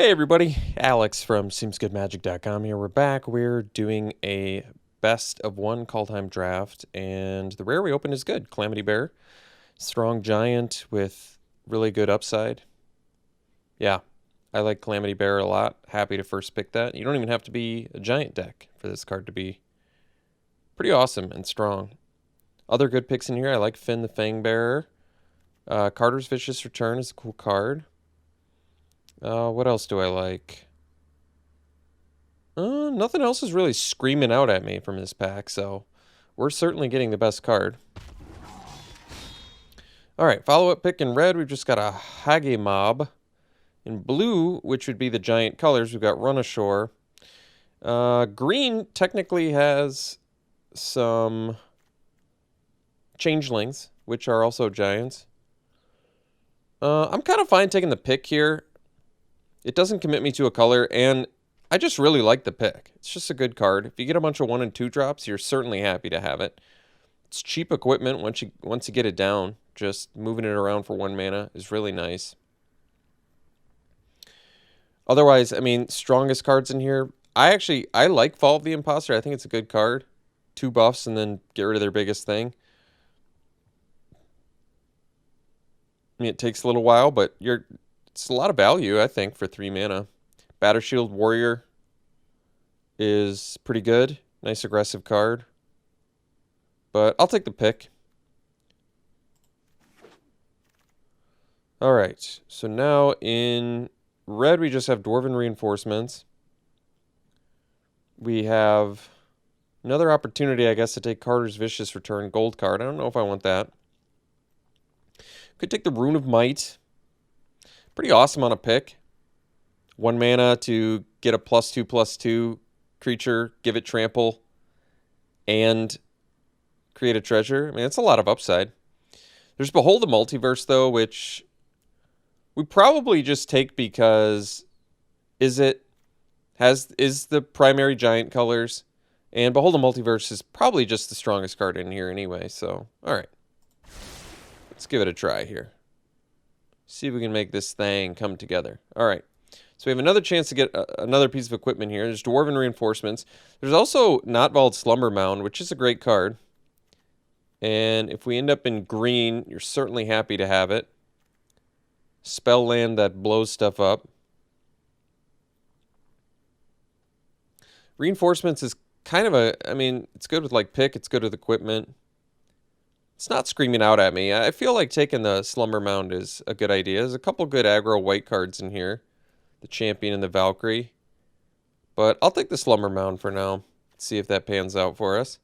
Hey everybody, Alex from SeemsGoodMagic.com here. We're back. We're doing a best of one Kaldheim draft, and the rare we opened is good. Calamity Bear, strong giant with really good upside. Yeah, I like Calamity Bear a lot. Happy to first pick that. You don't even have to be a giant deck for this card to be pretty awesome and strong. Other good picks in here, I like Finn the Fangbearer. Carter's Vicious Return is a cool card. What else do I like? Nothing else is really screaming out at me from this pack, so we're certainly getting the best card. Alright, follow-up pick in red, we've just got a Hage Mob. In blue, which would be the giant colors, we've got Run Ashore. Green technically has some Changelings, which are also giants. I'm kind of fine taking the pick here. It doesn't commit me to a color, and I just really like the pick. It's just a good card. If you get a bunch of 1 and 2 drops, you're certainly happy to have it. It's cheap equipment once you get it down. Just moving it around for 1 mana is really nice. Otherwise, I mean, strongest cards in here. I like Fall of the Imposter. I think it's a good card. 2 buffs and then get rid of their biggest thing. I mean, it takes a little while, but it's a lot of value, I think, for 3 mana. Battershield Warrior is pretty good. Nice aggressive card. But I'll take the pick. Alright, so now in red we just have Dwarven Reinforcements. We have another opportunity, I guess, to take Carter's Vicious Return gold card. I don't know if I want that. Could take the Rune of Might. Pretty awesome on a pick. 1 mana to get a +2/+2 creature, give it trample, and create a treasure. I mean, it's a lot of upside. There's Behold the Multiverse, though, which we probably just take because is the primary giant colors, and Behold the Multiverse is probably just the strongest card in here anyway, so alright. Let's give it a try here. See if we can make this thing come together. Alright. So we have another chance to get another piece of equipment here. There's Dwarven Reinforcements. There's also Notbald Slumber Mound, which is a great card. And if we end up in green, you're certainly happy to have it. Spell land that blows stuff up. Reinforcements is kind of I mean, it's good with like pick, it's good with equipment. It's not screaming out at me. I feel like taking the Slumber Mound is a good idea. There's a couple good aggro white cards in here. The Champion and the Valkyrie. But I'll take the Slumber Mound for now. Let's see if that pans out for us.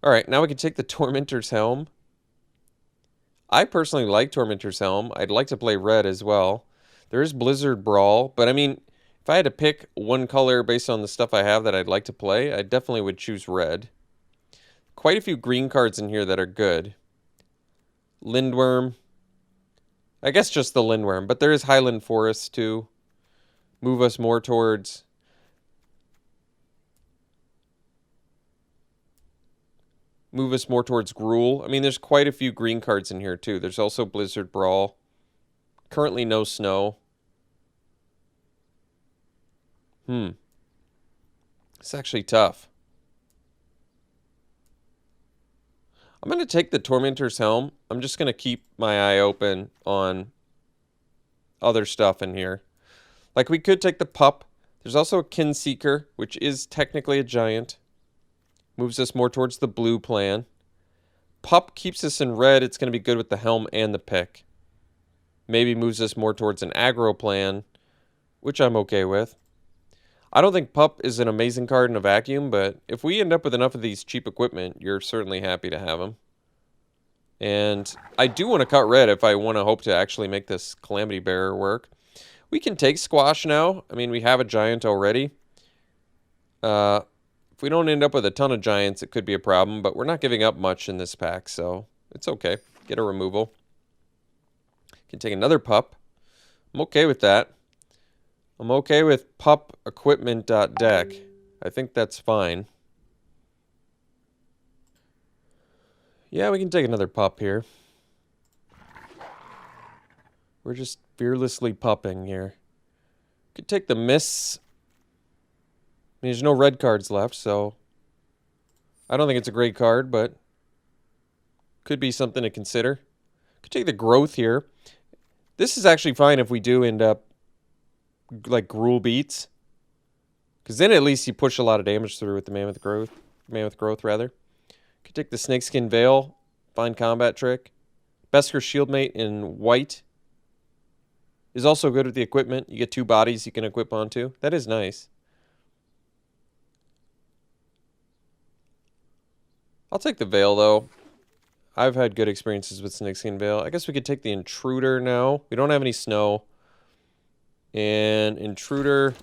Alright, now we can take the Tormentor's Helm. I personally like Tormentor's Helm. I'd like to play red as well. There is Blizzard Brawl, but I mean, if I had to pick one color based on the stuff I have that I'd like to play, I definitely would choose red. Quite a few green cards in here that are good. Lindworm. I guess just the Lindworm, but there is Highland Forest too. Move us more towards Gruul. I mean, there's quite a few green cards in here too. There's also Blizzard Brawl. Currently no snow. It's actually tough. I'm going to take the Tormentor's Helm. I'm just going to keep my eye open on other stuff in here. Like, we could take the Pup. There's also a Kinseeker, which is technically a giant. Moves us more towards the blue plan. Pup keeps us in red. It's going to be good with the Helm and the pick. Maybe moves us more towards an aggro plan, which I'm okay with. I don't think Pup is an amazing card in a vacuum, but if we end up with enough of these cheap equipment, you're certainly happy to have them. And I do want to cut red if I want to hope to actually make this Calamity Bearer work. We can take Squash now. I mean, we have a giant already. If we don't end up with a ton of giants, it could be a problem, but we're not giving up much in this pack, so it's okay. Get a removal. Can take another Pup. I'm okay with that. I'm okay with pup equipment.deck. I think that's fine. Yeah, we can take another pup here. We're just fearlessly pupping here. Could take the miss. I mean, there's no red cards left, so I don't think it's a great card, but could be something to consider. Could take the growth here. This is actually fine if we do end up like Gruul beats, because then at least you push a lot of damage through with the Mammoth Growth. Mammoth Growth, rather. Could take the Snakeskin Veil. Fine combat trick. Beskar Shieldmate in white is also good with the equipment. You get 2 bodies you can equip onto. That is nice. I'll take the Veil, though. I've had good experiences with Snakeskin Veil. I guess we could take the Intruder now. We don't have any snow. And Intruder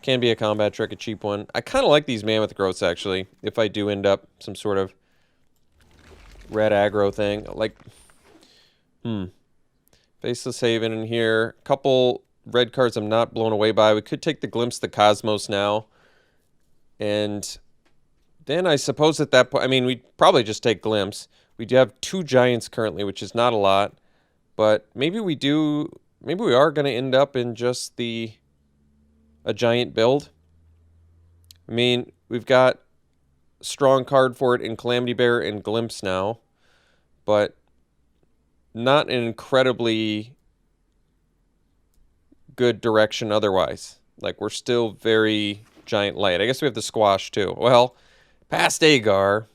can be a combat trick, a cheap one. I kind of like these Mammoth Growths, actually, if I do end up some sort of red aggro thing. Like, Faceless Haven in here. Couple red cards I'm not blown away by. We could take the Glimpse the Cosmos now. And then I suppose at that point, I mean, we'd probably just take Glimpse. We do have 2 Giants currently, which is not a lot. But maybe we are going to end up in just a Giant build. I mean, we've got a strong card for it in Calamity Bear and Glimpse now. But not an incredibly good direction otherwise. Like, we're still very Giant light. I guess we have the Squash, too. Well, past Agar.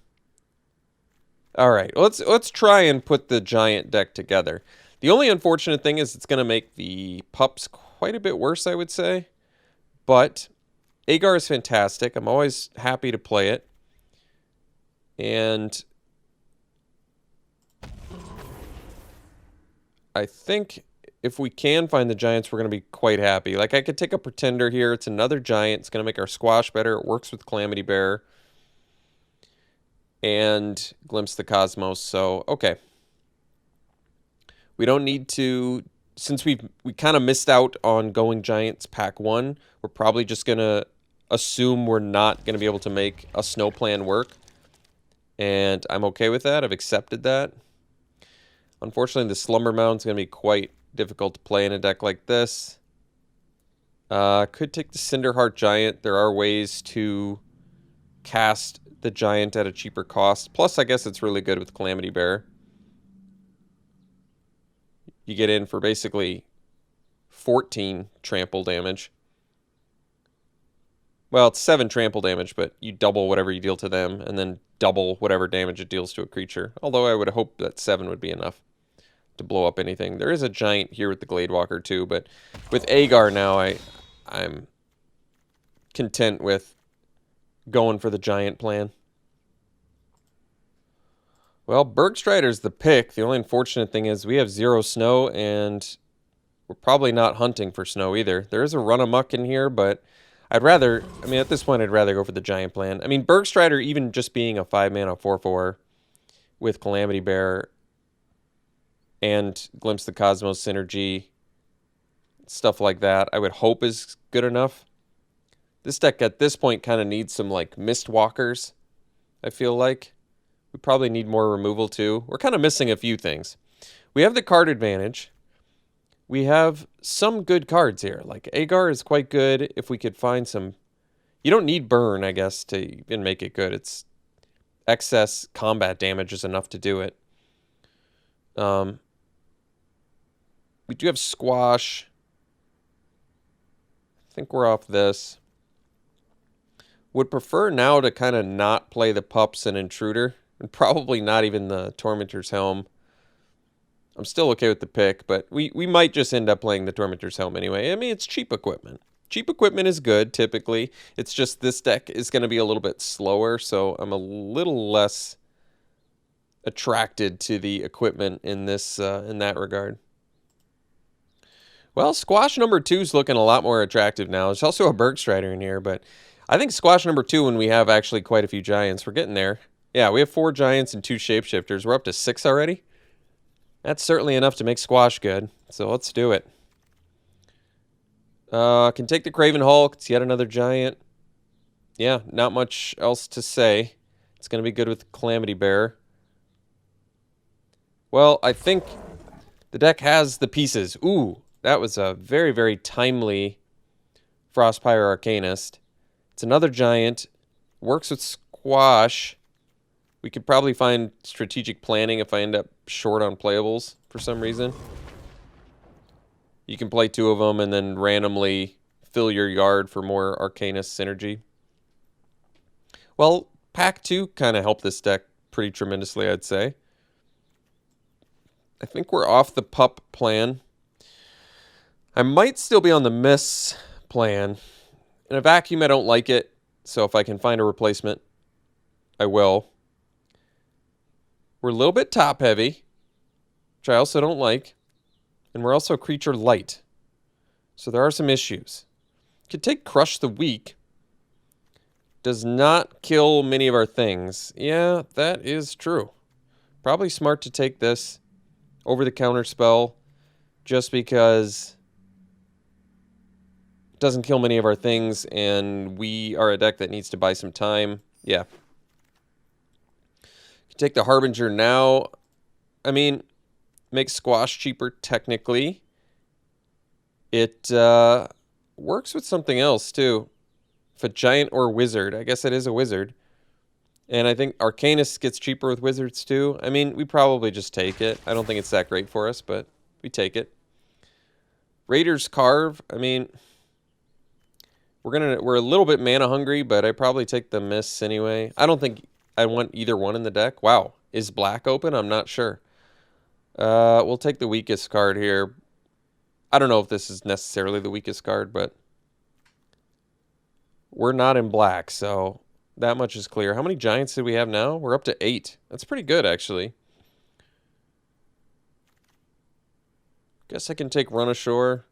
All right, let's try and put the Giant deck together. The only unfortunate thing is it's going to make the pups quite a bit worse, I would say. But Agar is fantastic. I'm always happy to play it. And I think if we can find the Giants, we're going to be quite happy. Like, I could take a Pretender here. It's another Giant. It's going to make our Squash better. It works with Calamity Bear and Glimpse the Cosmos. So, okay. We don't need to, since we kind of missed out on going Giants pack 1, we're probably just going to assume we're not going to be able to make a snow plan work. And I'm okay with that. I've accepted that. Unfortunately, the Slumber Mound's going to be quite difficult to play in a deck like this. Could take the Cinderheart Giant. There are ways to cast the Giant at a cheaper cost. Plus, I guess it's really good with Calamity Bear. You get in for basically 14 trample damage. Well, it's 7 trample damage, but you double whatever you deal to them, and then double whatever damage it deals to a creature. Although I would hope that 7 would be enough to blow up anything. There is a Giant here with the Gladewalker too, but with Agar now, I'm content with going for the Giant plan. Well, Bergstrider's the pick. The only unfortunate thing is we have 0 snow, and we're probably not hunting for snow either. There is a Run Amok in here, but I'd rather, I mean, at this point, I'd rather go for the Giant plan. I mean, Bergstrider, even just being a 5-mana 4/4 with Calamity Bear and Glimpse the Cosmos synergy, stuff like that, I would hope is good enough. This deck at this point kind of needs some, like, Mistwalkers, I feel like. We probably need more removal, too. We're kind of missing a few things. We have the card advantage. We have some good cards here. Like, Agar is quite good if we could find some... You don't need Burn, I guess, to even make it good. It's excess combat damage is enough to do it. We do have Squash. I think we're off this. Would prefer now to kind of not play the Pups and Intruder. And probably not even the Tormentor's Helm. I'm still okay with the pick, but we might just end up playing the Tormentor's Helm anyway. I mean, it's cheap equipment. Cheap equipment is good, typically. It's just this deck is going to be a little bit slower, so I'm a little less attracted to the equipment in this in that regard. Well, Squash number 2 is looking a lot more attractive now. There's also a Bergstrider in here, but I think Squash number 2, when we have actually quite a few Giants, we're getting there. Yeah, we have 4 Giants and 2 Shapeshifters. We're up to 6 already. That's certainly enough to make Squash good, so let's do it. Can take the Craven Hulk. It's yet another Giant. Yeah, not much else to say. It's going to be good with Calamity Bear. Well, I think the deck has the pieces. Ooh, that was a very, very timely Frostpire Arcanist. It's another giant. Works with Squash. We could probably find strategic planning if I end up short on playables for some reason. You can play 2 of them and then randomly fill your yard for more Arcanist synergy. Well, pack 2 kind of helped this deck pretty tremendously, I'd say. I think we're off the pup plan. I might still be on the miss plan. In a vacuum, I don't like it, so if I can find a replacement, I will. We're a little bit top heavy, which I also don't like. And we're also creature light. So there are some issues. Could take Crush the Weak. Does not kill many of our things. Yeah, that is true. Probably smart to take this over the counter spell just because it doesn't kill many of our things and we are a deck that needs to buy some time. Yeah. Take the Harbinger now. I mean, makes Squash cheaper technically. It works with something else too. If a giant or wizard, I guess it is a wizard. And I think Arcanist gets cheaper with wizards too. I mean, we probably just take it. I don't think it's that great for us, but we take it. Raider's Carve, I mean, we're a little bit mana hungry, but I probably take the miss anyway. I don't think I want either one in the deck. Wow, is black open? I'm not sure. We'll take the weakest card here. I don't know if this is necessarily the weakest card, but we're not in black, so that much is clear. How many giants did we have now? We're up to 8. That's pretty good, actually. Guess I can take Run Ashore.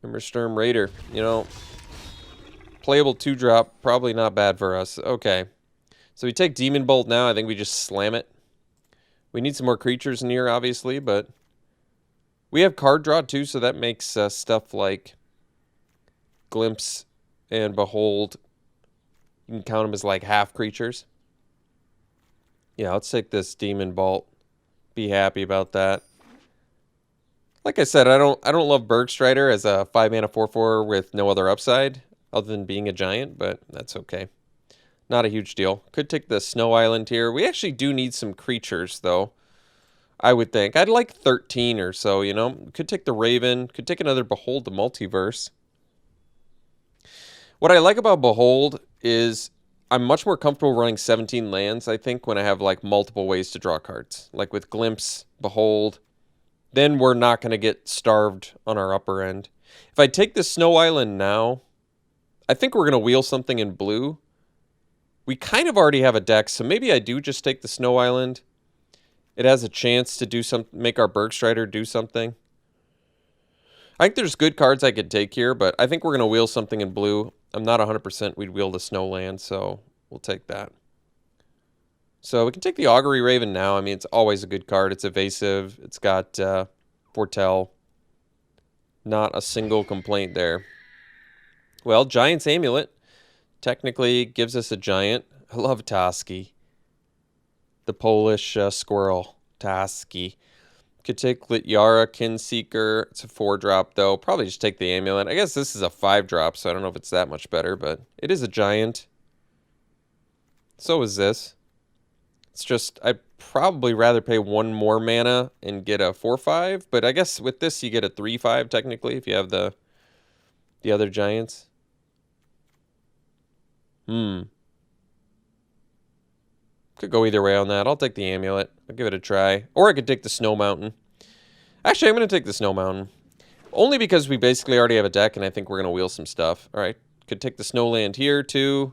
Embersturm Raider. You know, playable 2-drop, probably not bad for us. Okay. So we take Demon Bolt now. I think we just slam it. We need some more creatures in here, obviously, but we have card draw too, so that makes stuff like Glimpse and Behold, you can count them as like half creatures. Yeah, let's take this Demon Bolt. Be happy about that. Like I said, I don't love Bergstrider as a 5-mana 4/4 with no other upside other than being a giant, but that's okay. Not a huge deal. Could take the Snow Island here. We actually do need some creatures, though, I would think. I'd like 13 or so, you know. Could take the Raven. Could take another Behold the Multiverse. What I like about Behold is I'm much more comfortable running 17 lands, I think, when I have, like, multiple ways to draw cards. Like with Glimpse, Behold, then we're not going to get starved on our upper end. If I take the Snow Island now, I think we're going to wheel something in blue. We kind of already have a deck, so maybe I do just take the Snow Island. It has a chance to do make our Bergstrider do something. I think there's good cards I could take here, but I think we're going to wheel something in blue. I'm not 100% we'd wheel the Snowland, so we'll take that. So we can take the Augury Raven now. I mean, it's always a good card. It's evasive. It's got Foretell. Not a single complaint there. Well, Giant's Amulet technically gives us a giant. I love Toski. The Polish squirrel. Toski. Could take Lityara, Kinseeker. It's a 4-drop, though. Probably just take the Amulet. I guess this is a 5-drop, so I don't know if it's that much better, but it is a giant. So is this. It's just, I'd probably rather pay 1 more mana and get a 4/5, but I guess with this you get a 3/5 technically if you have the other giants. Could go either way on that. I'll take the Amulet. I'll give it a try. Or I could take the Snow Mountain. Actually, I'm going to take the Snow Mountain. Only because we basically already have a deck and I think we're going to wheel some stuff. Alright, could take the Snowland here too.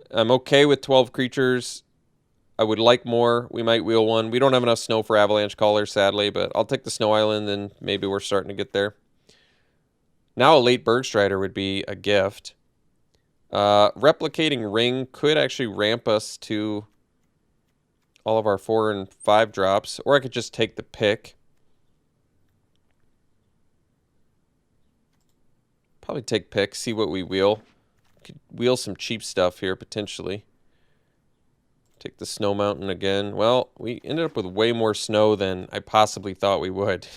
I'm okay with 12 creatures. I would like more. We might wheel one. We don't have enough snow for Avalanche Caller, sadly, but I'll take the Snow Island and maybe we're starting to get there. Now a late Bergstrider would be a gift. Replicating Ring could actually ramp us to all of our 4 and 5 drops, or I could just take the pick. Probably take pick, see what we wheel. Could wheel some cheap stuff here, potentially. Take the Snow Mountain again. Well, we ended up with way more snow than I possibly thought we would.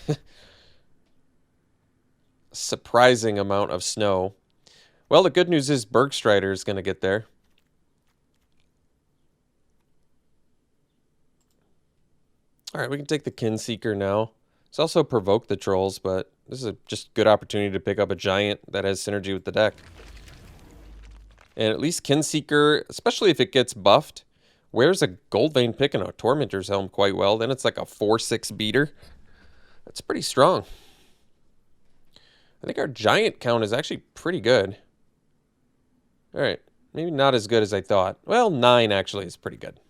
surprising amount of snow. Well, the good news is Bergstrider is going to get there. All right, we can take the Kinseeker now. It's also provoke the trolls, but this is a just good opportunity to pick up a giant that has synergy with the deck. And at least Kinseeker, especially if it gets buffed, wears a Gold Vein pick and a Tormentor's Helm quite well. Then it's like a 4-6 beater. That's pretty strong. I think our giant count is actually pretty good. All right, maybe not as good as I thought. Well, 9 actually is pretty good.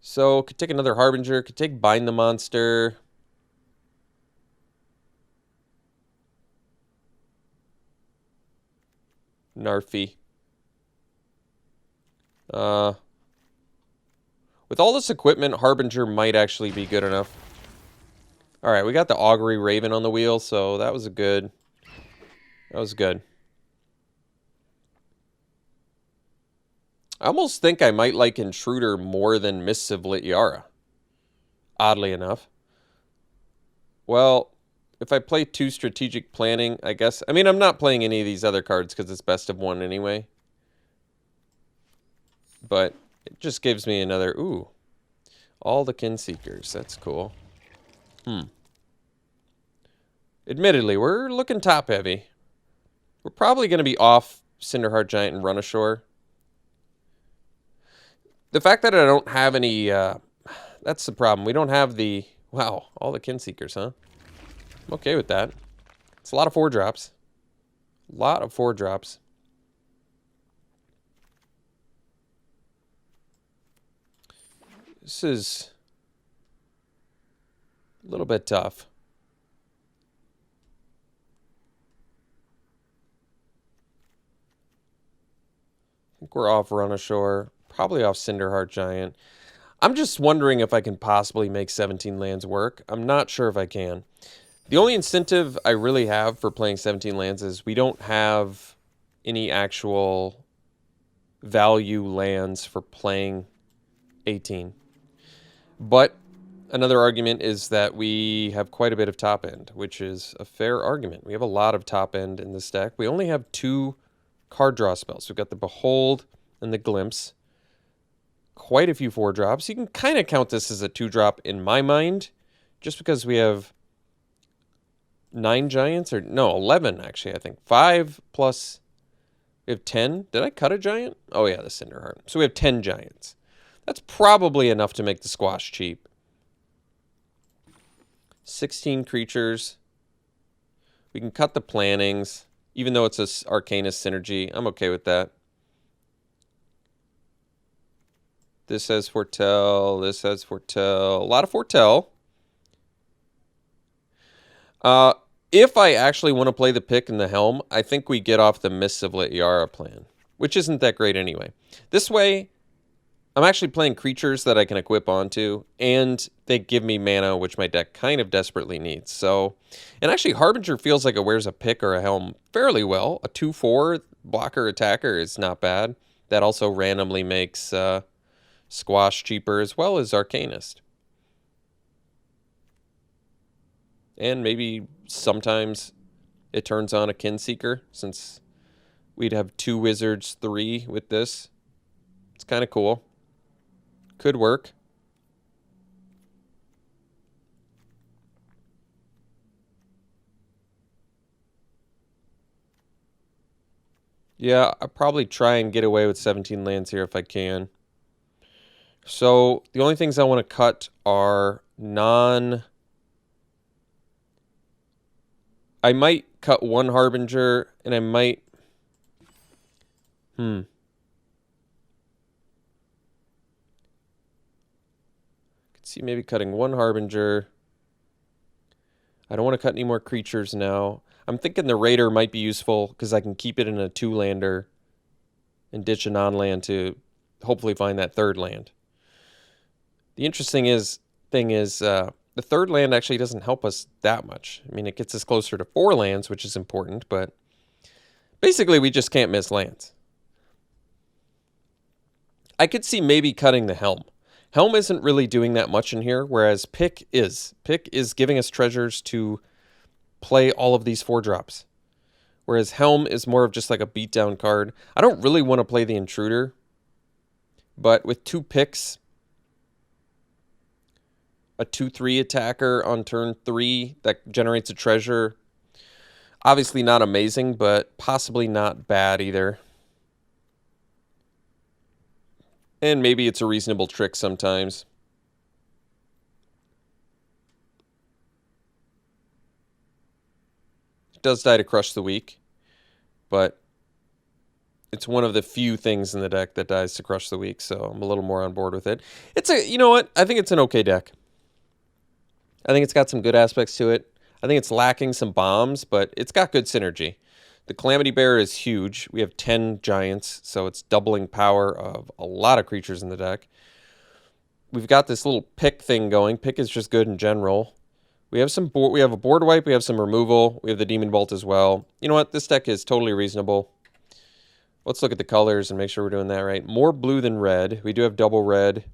So, could take another Harbinger, could take Bind the Monster. Narfi. With all this equipment, Harbinger might actually be good enough. Alright, we got the Augury Raven on the wheel, so that was good. That was good. I almost think I might like Intruder more than Mists of Lityara. Oddly enough. Well, if I play 2 Strategic Planning, I guess... I mean, I'm not playing any of these other cards because it's best of 1 anyway. But it just gives me another... Ooh. All the Kinseekers. That's cool. Admittedly, we're looking top-heavy. We're probably going to be off Cinderheart Giant and Run Ashore. The fact that I don't have any... that's the problem. We don't have the... Wow, all the Kinseekers, huh? I'm okay with that. It's a lot of 4-drops. A lot of 4-drops. This is a little bit tough. I think we're off Run Ashore. Probably off Cinderheart Giant. I'm just wondering if I can possibly make 17 lands work. I'm not sure if I can. The only incentive I really have for playing 17 lands is we don't have any actual value lands for playing 18. But another argument is that we have quite a bit of top end, which is a fair argument. We have a lot of top end in this deck. We only have 2 card draw spells. We've got the Behold and the Glimpse. Quite a few 4-drops. You can kind of count this as a 2-drop in my mind, just because we have 9 giants, or no, 11 actually, I think. 5 plus, we have 10. Did I cut a giant? Oh yeah, the Cinderheart. So we have 10 giants. That's probably enough to make the squash cheap. 16 creatures. We can cut the plannings, even though it's a Arcanist synergy. I'm okay with that. This has Foretell. This has Foretell. A lot of Foretell. If I actually want to play the pick and the helm, I think we get off the Mists of Lityara plan, which isn't that great anyway. This way, I'm actually playing creatures that I can equip onto, and they give me mana, which my deck kind of desperately needs. So, and actually, Harbinger feels like it wears a pick or a helm fairly well. A 2/4 blocker attacker is not bad. That also randomly makes Squash cheaper, as well as Arcanist. And maybe sometimes it turns on a Kinseeker, since we'd have 2 wizards, 3 with this. It's kind of cool. Could work. Yeah, I'll probably try and get away with 17 lands here if I can. So the only things I want to cut are I might cut 1 Harbinger, and I might... Could see maybe cutting 1 Harbinger. I don't want to cut any more creatures now. I'm thinking the Raider might be useful because I can keep it in a 2-lander and ditch a non-land to hopefully find that 3rd land. The interesting thing is the 3rd land actually doesn't help us that much. I mean, it gets us closer to 4 lands, which is important, but basically we just can't miss lands. I could see maybe cutting the Helm. Helm isn't really doing that much in here, whereas Pick is. Pick is giving us treasures to play all of these 4-drops. Whereas Helm is more of just like a beatdown card. I don't really want to play the Intruder. But with 2 picks, a 2/3 attacker on turn 3 that generates a treasure. Obviously not amazing, but possibly not bad either. And maybe it's a reasonable trick sometimes. It does die to Crush the Weak, but it's one of the few things in the deck that dies to Crush the Weak, so I'm a little more on board with it. It's a, you know what? I think it's an okay deck. I think it's got some good aspects to it. I think it's lacking some bombs, but it's got good synergy. The Calamity Bear is huge. We have 10 giants, so it's doubling power of a lot of creatures in the deck. We've got this little pick thing going. Pick is just good in general. We have some we have a board wipe, we have some removal, we have the Demon Bolt as well. You know what? This deck is totally reasonable. Let's look at the colors and make sure we're doing that right. More blue than red. We do have double red.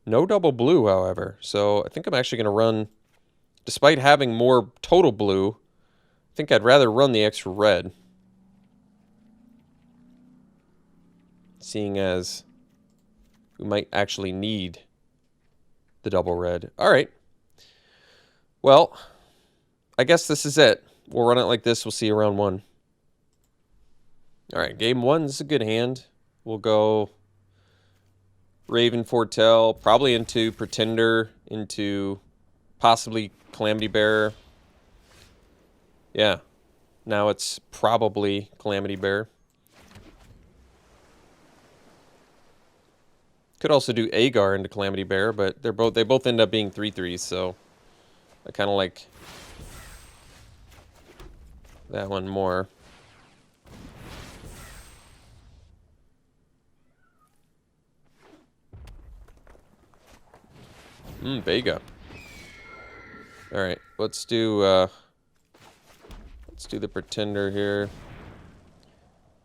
No double blue, however. So I think I'm actually going to run, despite having more total blue, I think I'd rather run the extra red. Seeing as we might actually need the double red. All right. Well, I guess this is it. We'll run it like this. We'll see you round 1. All right, game 1. This is a good hand. We'll go Raven Foretell, probably into Pretender, into possibly Calamity Bearer. Yeah, now it's probably Calamity Bearer. Could also do Agar into Calamity Bearer, but they both end up being 3/3s, so I kind of like that one more. Vega. All right, let's do the Pretender here,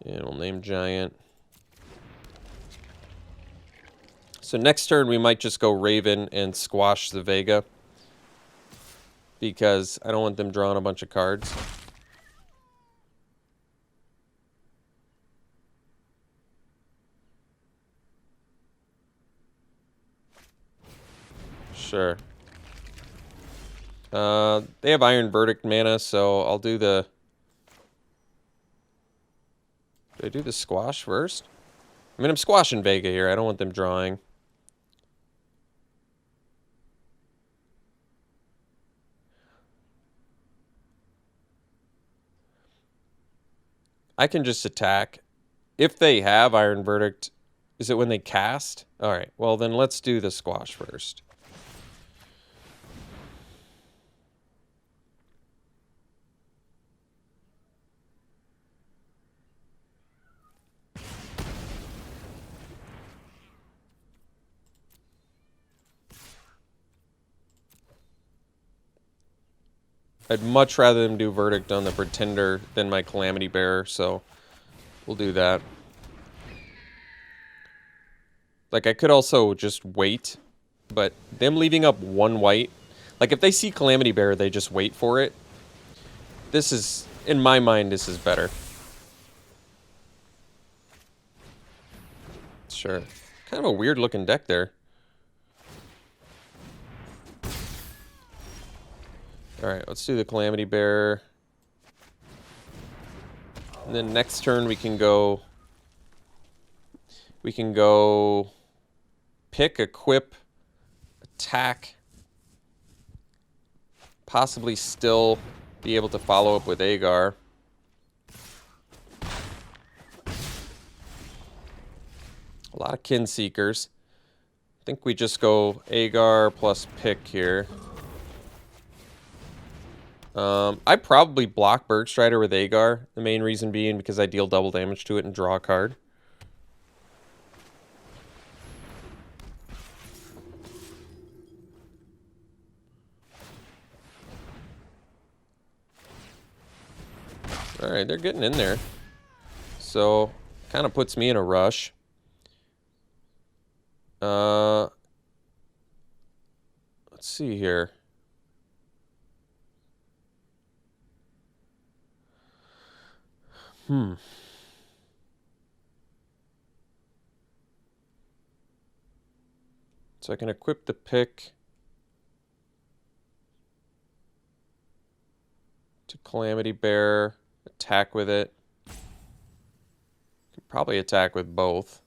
and we'll name Giant. So next turn we might just go Raven and squash the Vega, because I don't want them drawing a bunch of cards. Sure. They have Iron Verdict mana, so I'll do the... Do I do the squash first? I mean, I'm squashing Vega here. I don't want them drawing. I can just attack. If they have Iron Verdict, is it when they cast? All right, well then let's do the squash first. I'd much rather them do Verdict on the Pretender than my Calamity Bearer, so we'll do that. Like, I could also just wait, but them leaving up 1 white... Like, if they see Calamity Bearer, they just wait for it. This is... In my mind, this is better. Sure. Kind of a weird-looking deck there. Alright, let's do the Calamity Bearer. And then next turn we can go... pick, equip, attack. Possibly still be able to follow up with Agar. A lot of Kin Seekers. I think we just go Agar plus pick here. I probably block Bergstrider with Agar. The main reason being because I deal double damage to it and draw a card. Alright, they're getting in there. So, kind of puts me in a rush. Let's see here. So I can equip the pick to Calamity Bear, attack with it. Could probably attack with both.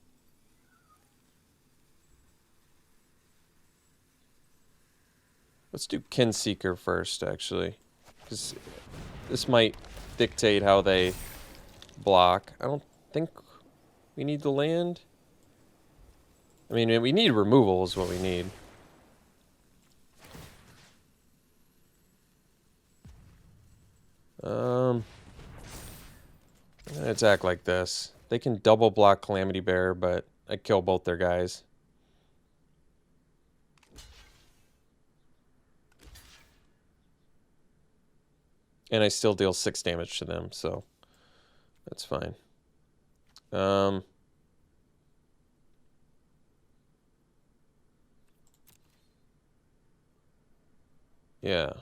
Let's do Kinseeker first, actually. Because this might dictate how they block. I don't think we need the land. I mean, we need removal is what we need. I'm gonna attack like this. They can double block Calamity Bear, but I kill both their guys. And I still deal 6 damage to them, so that's fine. Yeah.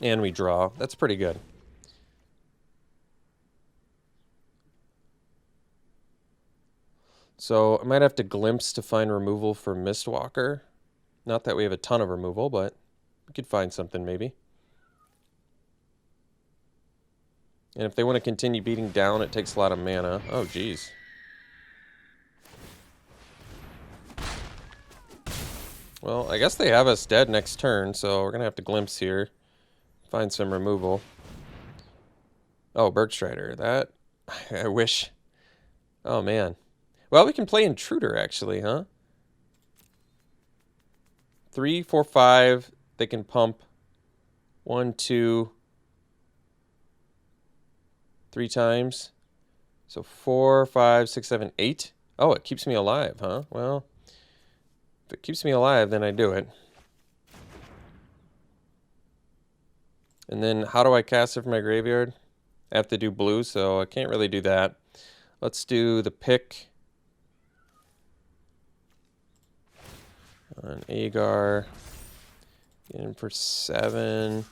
And we draw. That's pretty good. So I might have to glimpse to find removal for Mistwalker. Not that we have a ton of removal, but we could find something maybe. And if they want to continue beating down, it takes a lot of mana. Oh, geez. Well, I guess they have us dead next turn, so we're going to have to glimpse here. Find some removal. Oh, Bergstrider. That... I wish... Oh, man. Well, we can play Intruder, actually, huh? 3, 4, 5. They can pump 1, 2, 3 times. So 4, 5, 6, 7, 8. Oh, it keeps me alive, huh? Well, if it keeps me alive, then I do it. And then how do I cast it from my graveyard? I have to do blue, so I can't really do that. Let's do the pick on Agar. Get in for 7.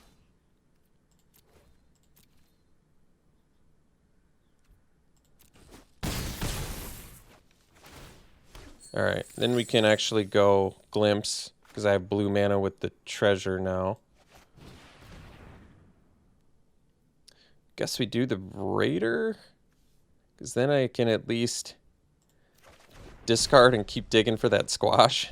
Alright, then we can actually go Glimpse, because I have blue mana with the treasure now. Guess we do the Raider, because then I can at least discard and keep digging for that squash.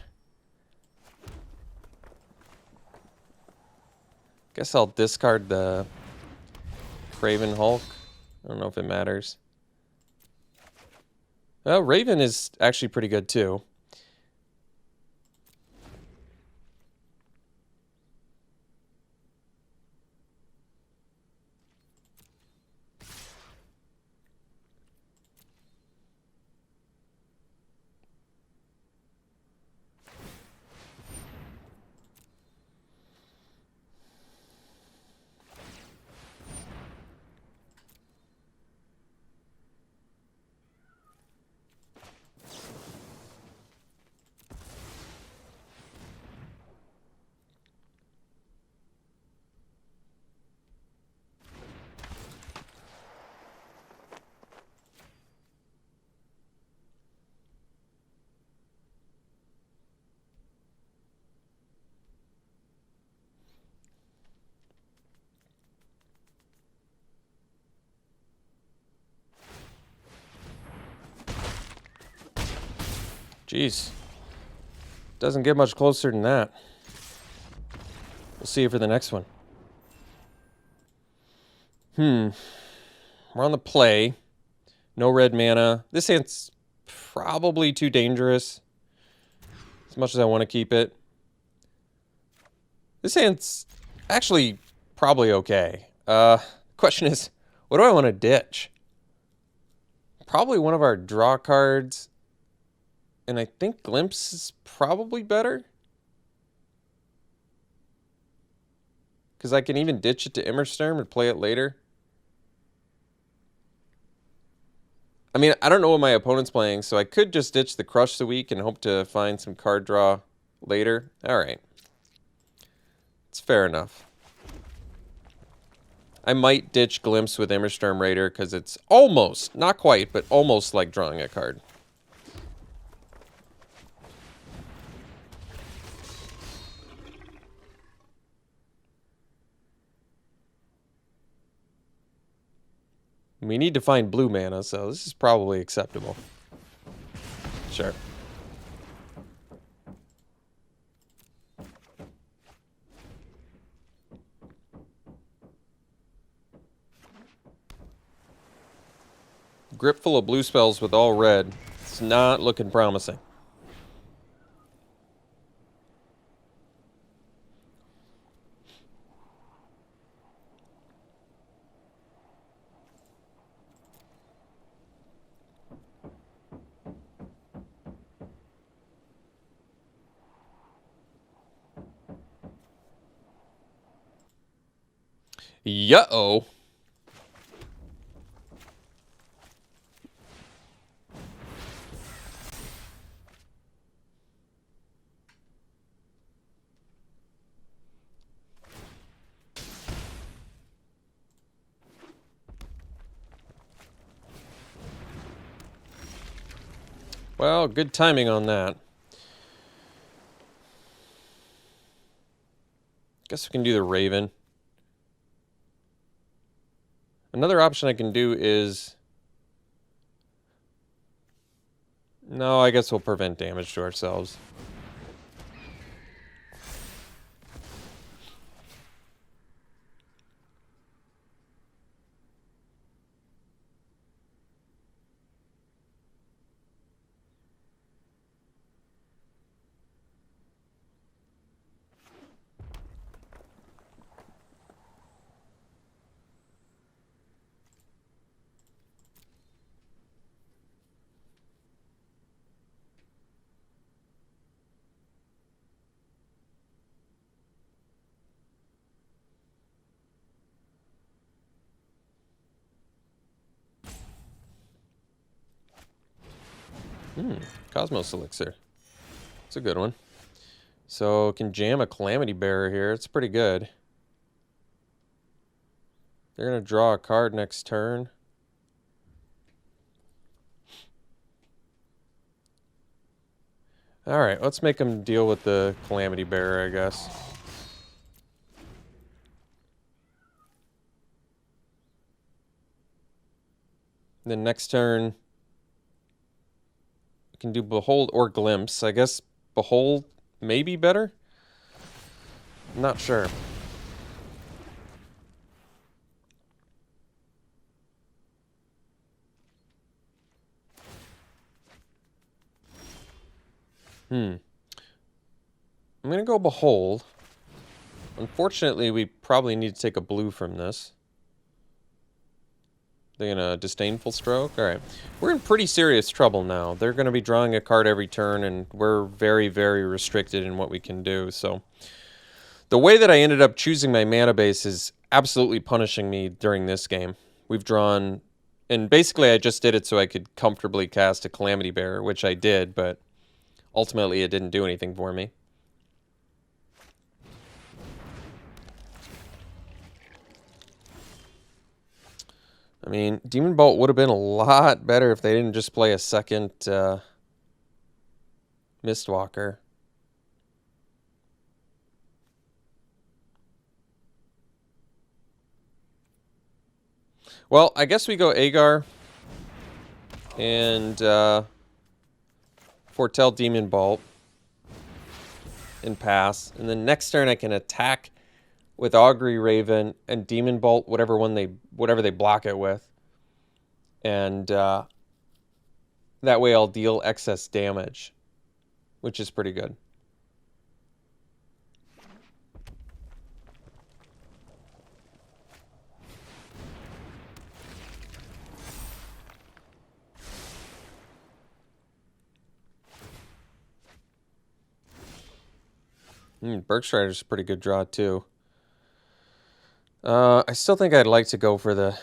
Guess I'll discard the Raven Hulk. I don't know if it matters. Well, Raven is actually pretty good too. Jeez. Doesn't get much closer than that. We'll see you for the next one. We're on the play. No red mana. This hand's probably too dangerous. As much as I want to keep it. This hand's actually probably okay. Question is, what do I want to ditch? Probably one of our draw cards. And I think Glimpse is probably better. Because I can even ditch it to Immersturm and play it later. I mean, I don't know what my opponent's playing, so I could just ditch the Crush the Week and hope to find some card draw later. Alright. It's fair enough. I might ditch Glimpse with Immerstorm Raider because it's almost, not quite, but almost like drawing a card. We need to find blue mana, so this is probably acceptable. Sure. Grip full of blue spells with all red. It's not looking promising. Yeah-oh. Well, good timing on that. Guess we can do the Raven. Another option I can do is... No, I guess we'll prevent damage to ourselves. Cosmos Elixir. It's a good one. So, can jam a Calamity Bearer here. It's pretty good. They're going to draw a card next turn. Alright, let's make them deal with the Calamity Bearer, I guess. Then next turn, we can do Behold or Glimpse. I guess Behold may be better? I'm not sure. I'm going to go Behold. Unfortunately, we probably need to take a blue from this. They're going to Disdainful Stroke? Alright. We're in pretty serious trouble now. They're going to be drawing a card every turn, and we're very, very restricted in what we can do. So, the way that I ended up choosing my mana base is absolutely punishing me during this game. We've drawn... And basically, I just did it so I could comfortably cast a Calamity Bearer, which I did, but ultimately it didn't do anything for me. I mean, Demon Bolt would have been a lot better if they didn't just play a second Mistwalker. Well, I guess we go Agar and Foretell Demon Bolt and pass. And then next turn I can attack with Augury Raven and Demon Bolt, whatever they block it with. And that way I'll deal excess damage, which is pretty good. Bergstrider's a pretty good draw, too. I still think I'd like to go for the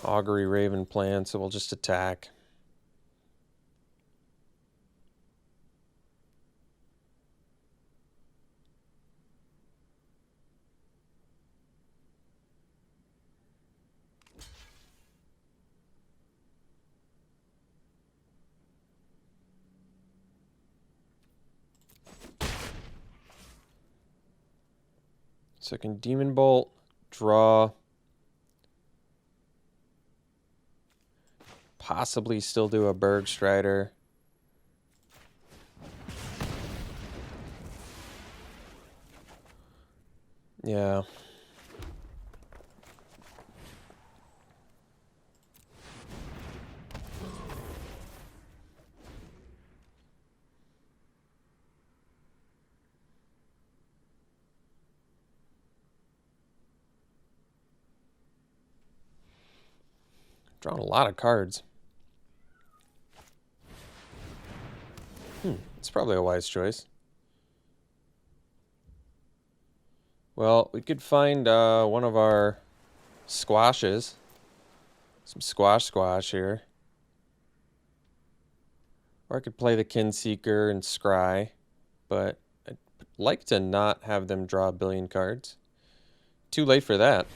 Augury Raven plan, so we'll just attack. So I can Demon Bolt, draw. Possibly still do a Bergstrider. Yeah. Drawn a lot of cards. It's probably a wise choice. Well, we could find one of our squashes. Some squash here. Or I could play the Kinseeker and Scry, but I'd like to not have them draw a billion cards. Too late for that.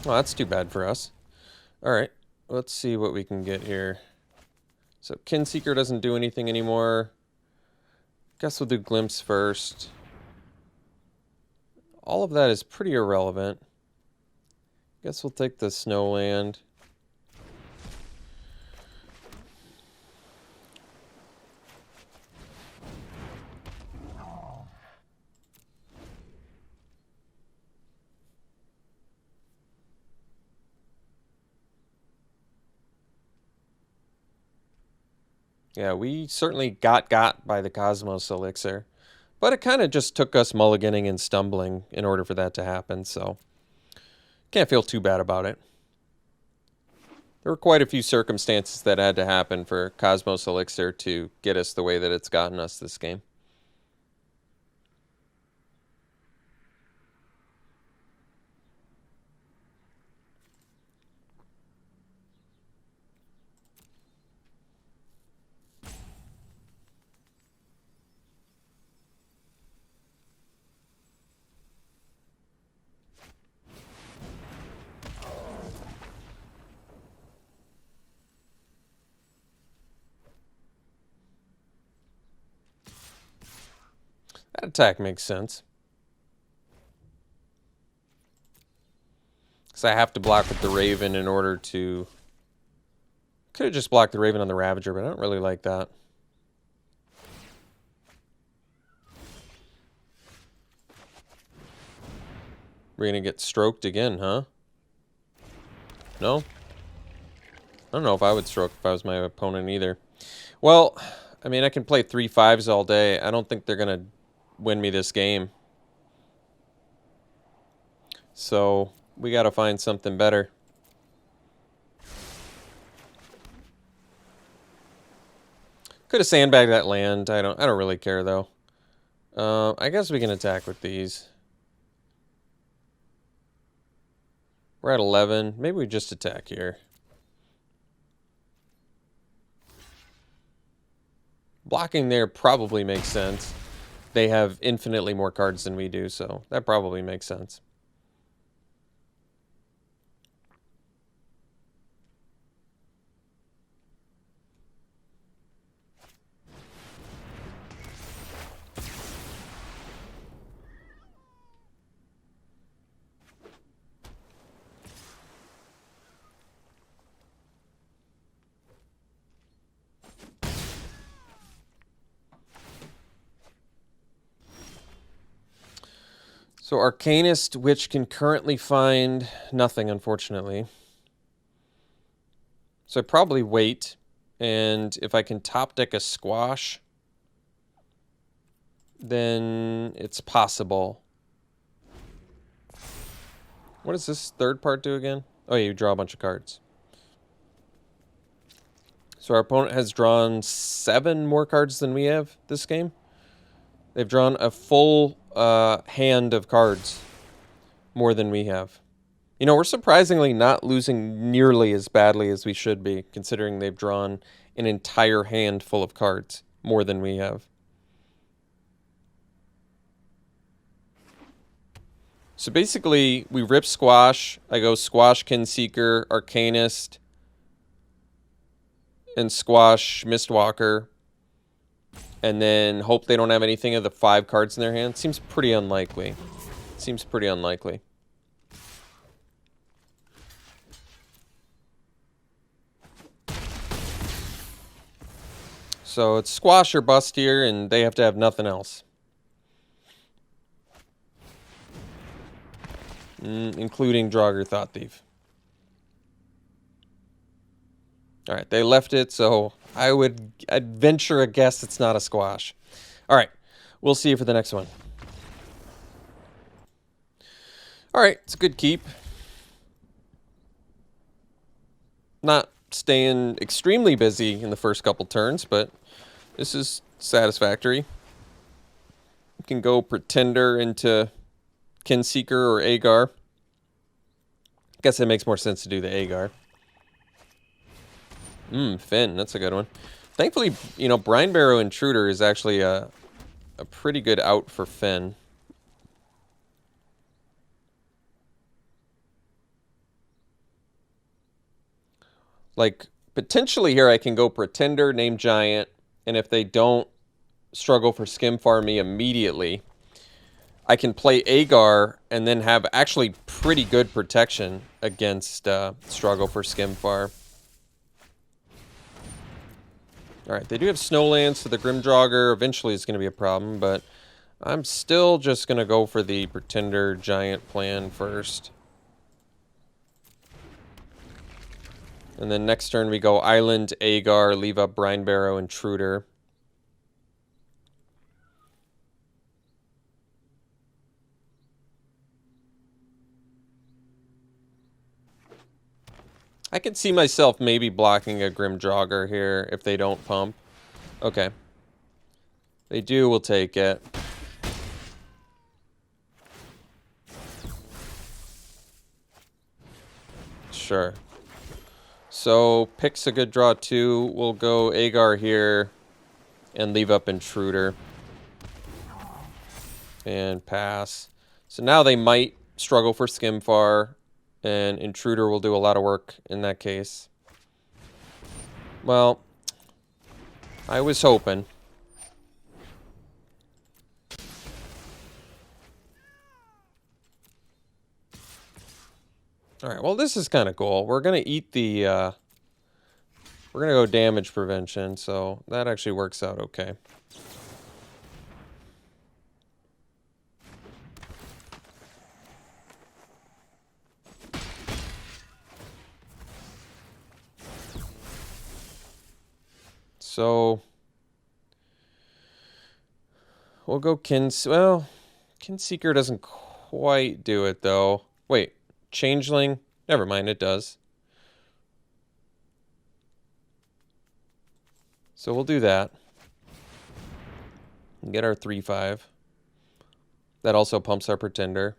Well, that's too bad for us. Alright, let's see what we can get here. So Kinseeker doesn't do anything anymore. Guess we'll do Glimpse first. All of that is pretty irrelevant. Guess we'll take the Snowland. Yeah, we certainly got by the Cosmos Elixir. But it kind of just took us mulliganing and stumbling in order for that to happen, so can't feel too bad about it. There were quite a few circumstances that had to happen for Cosmos Elixir to get us the way that it's gotten us this game. That attack makes sense. Because I have to block with the Raven in order to... Could have just blocked the Raven on the Ravager, but I don't really like that. We're going to get stroked again, huh? No? I don't know if I would stroke if I was my opponent either. Well, I mean, I can play 3/5s all day. I don't think they're going to win me this game. So, we got to find something better. Could have sandbagged that land. I don't really care though. I guess we can attack with these. We're at 11. Maybe we just attack here. Blocking there probably makes sense. They have infinitely more cards than we do, so that probably makes sense. So Arcanist, which can currently find nothing, unfortunately. So I probably wait, and if I can top deck a Squash, then it's possible. What does this third part do again? Oh yeah, you draw a bunch of cards. So our opponent has drawn 7 more cards than we have this game. They've drawn a full hand of cards more than we have. You know, we're surprisingly not losing nearly as badly as we should be, considering they've drawn an entire hand full of cards more than we have. So basically, we rip Squash. I go Squash, Kinseeker, Arcanist, and Squash, Mistwalker. and then hope they don't have anything of the 5 cards in their hand. Seems pretty unlikely. Seems pretty unlikely. So it's squash or bust here, and they have to have nothing else. Including Draugr Thought Thief. Alright, they left it, so I'd venture a guess it's not a squash. Alright, we'll see you for the next one. Alright, it's a good keep. Not staying extremely busy in the first couple turns, but this is satisfactory. You can go Pretender into Kinseeker or Agar. I guess it makes more sense to do the Agar. Finn, that's a good one. Thankfully, you know, Brine Barrow Intruder is actually a pretty good out for Finn. Like, potentially here I can go Pretender, name Giant, and if they don't struggle for Skim Farm me immediately, I can play Agar and then have actually pretty good protection against struggle for Skim Farm. Alright, they do have Snowlands, so the Grim Draugr eventually is going to be a problem, but I'm still just going to go for the Pretender Giant plan first. And then next turn we go Island, Agar, leave up Brine Barrow, Intruder. I can see myself maybe blocking a Grim Draugr here if they don't pump. Okay. They do, we'll take it. Sure. So, pick's a good draw too. We'll go Agar here and leave up Intruder. And pass. So now they might struggle for Skimfar, and Intruder will do a lot of work in that case. Well, I was hoping. Alright, well this is kind of cool. We're going to eat the... we're going to go damage prevention, so that actually works out okay. So... we'll go well, Kinseeker doesn't quite do it, though. Wait. Changeling? Never mind, it does. So we'll do that. And get our 3/5. That also pumps our Pretender.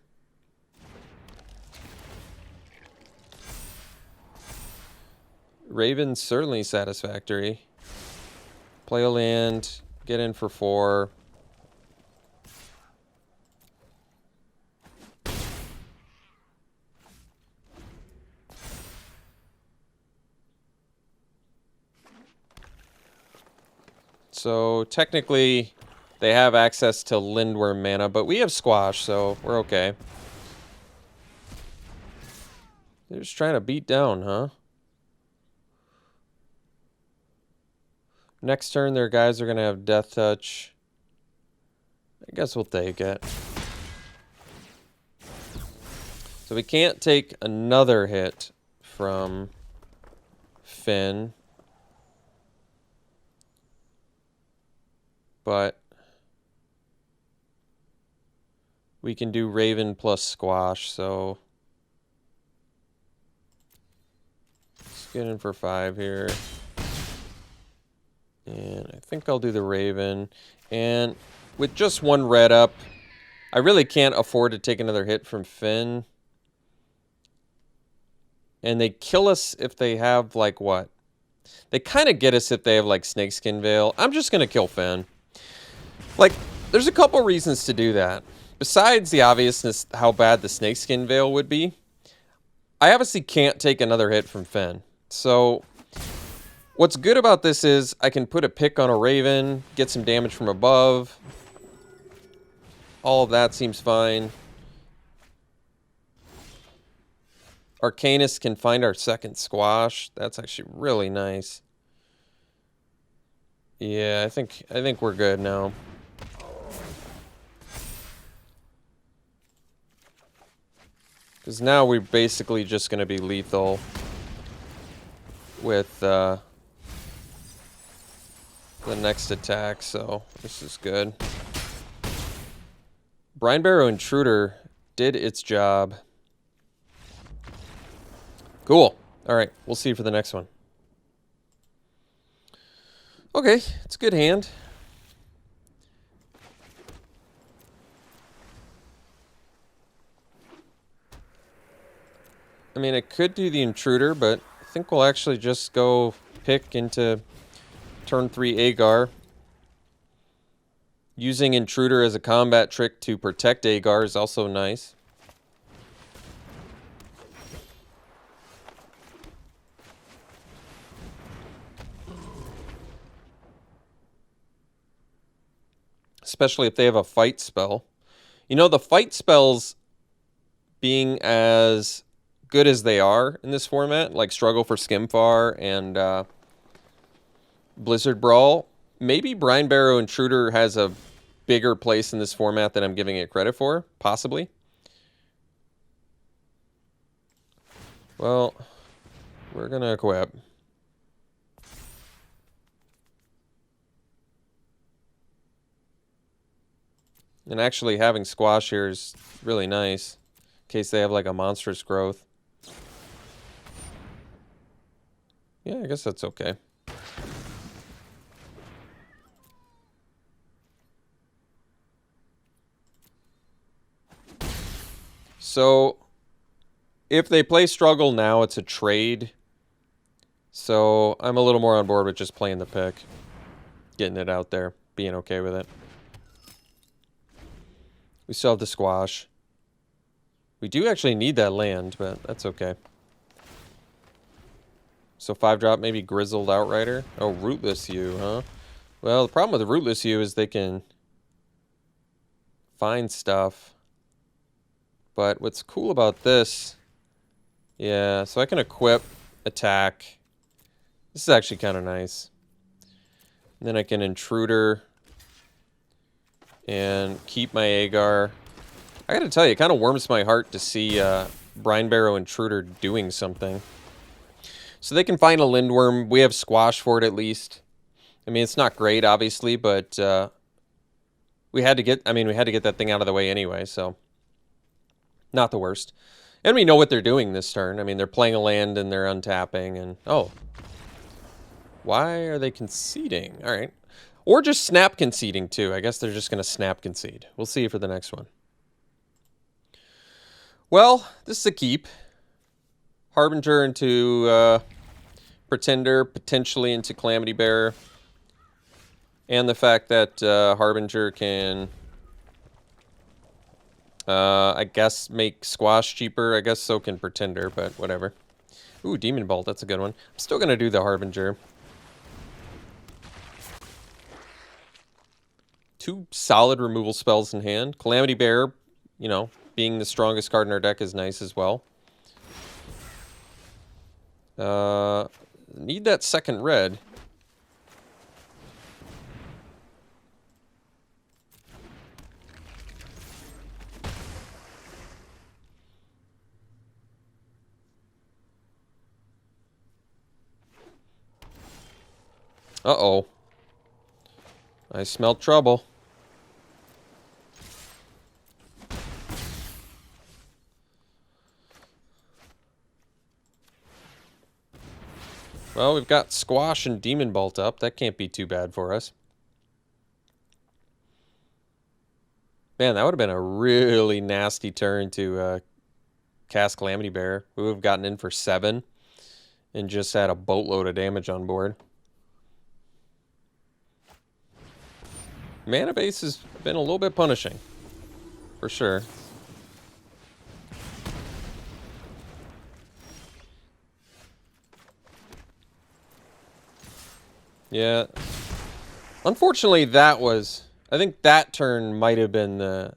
Raven's certainly satisfactory. Play a land, get in for 4. So technically, they have access to Lindworm mana, but we have Squash, so we're okay. They're just trying to beat down, huh? Next turn, their guys are going to have Death Touch. I guess we'll take it. So we can't take another hit from Finn. But we can do Raven plus Squash, so let's get in for 5 here. And I think I'll do the Raven. And with just 1 red up, I really can't afford to take another hit from Finn. And they kill us if they have, like, what? They kind of get us if they have, like, Snakeskin Veil. I'm just going to kill Finn. Like, there's a couple reasons to do that. Besides the obviousness how bad the Snakeskin Veil would be, I obviously can't take another hit from Finn. So, What's good about this is I can put a pick on a Raven, get some damage from above. All of that seems fine. Arcanist can find our second squash. That's actually really nice. Yeah, I think we're good now. Because now we're basically just going to be lethal with the next attack, so this is good. Brine Barrow Intruder did its job. Cool. All right, we'll see you for the next one. Okay, it's a good hand. I mean, I could do the Intruder, but I think we'll actually just go pick into turn 3 Agar. Using Intruder as a combat trick to protect Agar is also nice. Especially if they have a fight spell. You know, the fight spells being as good as they are in this format, like Struggle for Skimfar and Blizzard Brawl, maybe Brine Barrow Intruder has a bigger place in this format than I'm giving it credit for, possibly. Well, we're going to equip. And actually having Squash here is really nice, in case they have like a monstrous growth. Yeah, I guess that's okay. So, if they play Struggle now, it's a trade. So, I'm a little more on board with just playing the pick. Getting it out there. Being okay with it. We still have the Squash. We do actually need that land, but that's okay. So 5-drop, maybe Grizzled Outrider. Oh, Rootless U, huh? Well, the problem with the Rootless U is they can find stuff. But what's cool about this... Yeah, so I can equip, attack. This is actually kind of nice. And then I can Intruder and keep my Agar. I gotta tell you, it kind of warms my heart to see Brine Barrow Intruder doing something. So they can find a Lindworm. We have Squash for it at least. I mean, it's not great, obviously, but we had to get that thing out of the way anyway, so not the worst. And we know what they're doing this turn. I mean, they're playing a land and they're untapping, and oh. Why are they conceding? All right. Or just snap conceding, too. I guess they're just going to snap concede. We'll see you for the next one. Well, this is a keep. Harbinger into Pretender, potentially into Calamity Bearer. And the fact that Harbinger can, I guess, make Squash cheaper. I guess so can Pretender, but whatever. Ooh, Demon Bolt, that's a good one. I'm still going to do the Harbinger. 2 solid removal spells in hand. Calamity Bearer, you know, being the strongest card in our deck is nice as well. Need that second red. Uh-oh. I smell trouble. Well, we've got Squash and Demon Bolt up. That can't be too bad for us. Man, that would have been a really nasty turn to cast Calamity Bearer. We would have gotten in for 7 and just had a boatload of damage on board. Mana base has been a little bit punishing, for sure. Yeah. Unfortunately, that was... I think that turn might have been the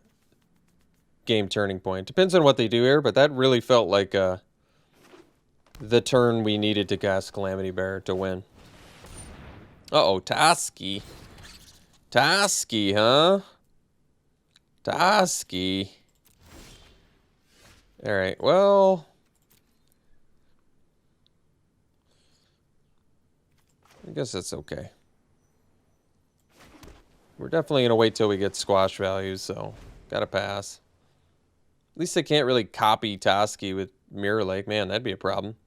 game turning point. Depends on what they do here, but that really felt like the turn we needed to cast Calamity Bear to win. Uh-oh, Tasky. Tasky, huh? Tasky. Alright, well... I guess that's okay. We're definitely going to wait till we get squash values, so gotta pass. At least they can't really copy Tasky with Mirror Lake. Man, that'd be a problem.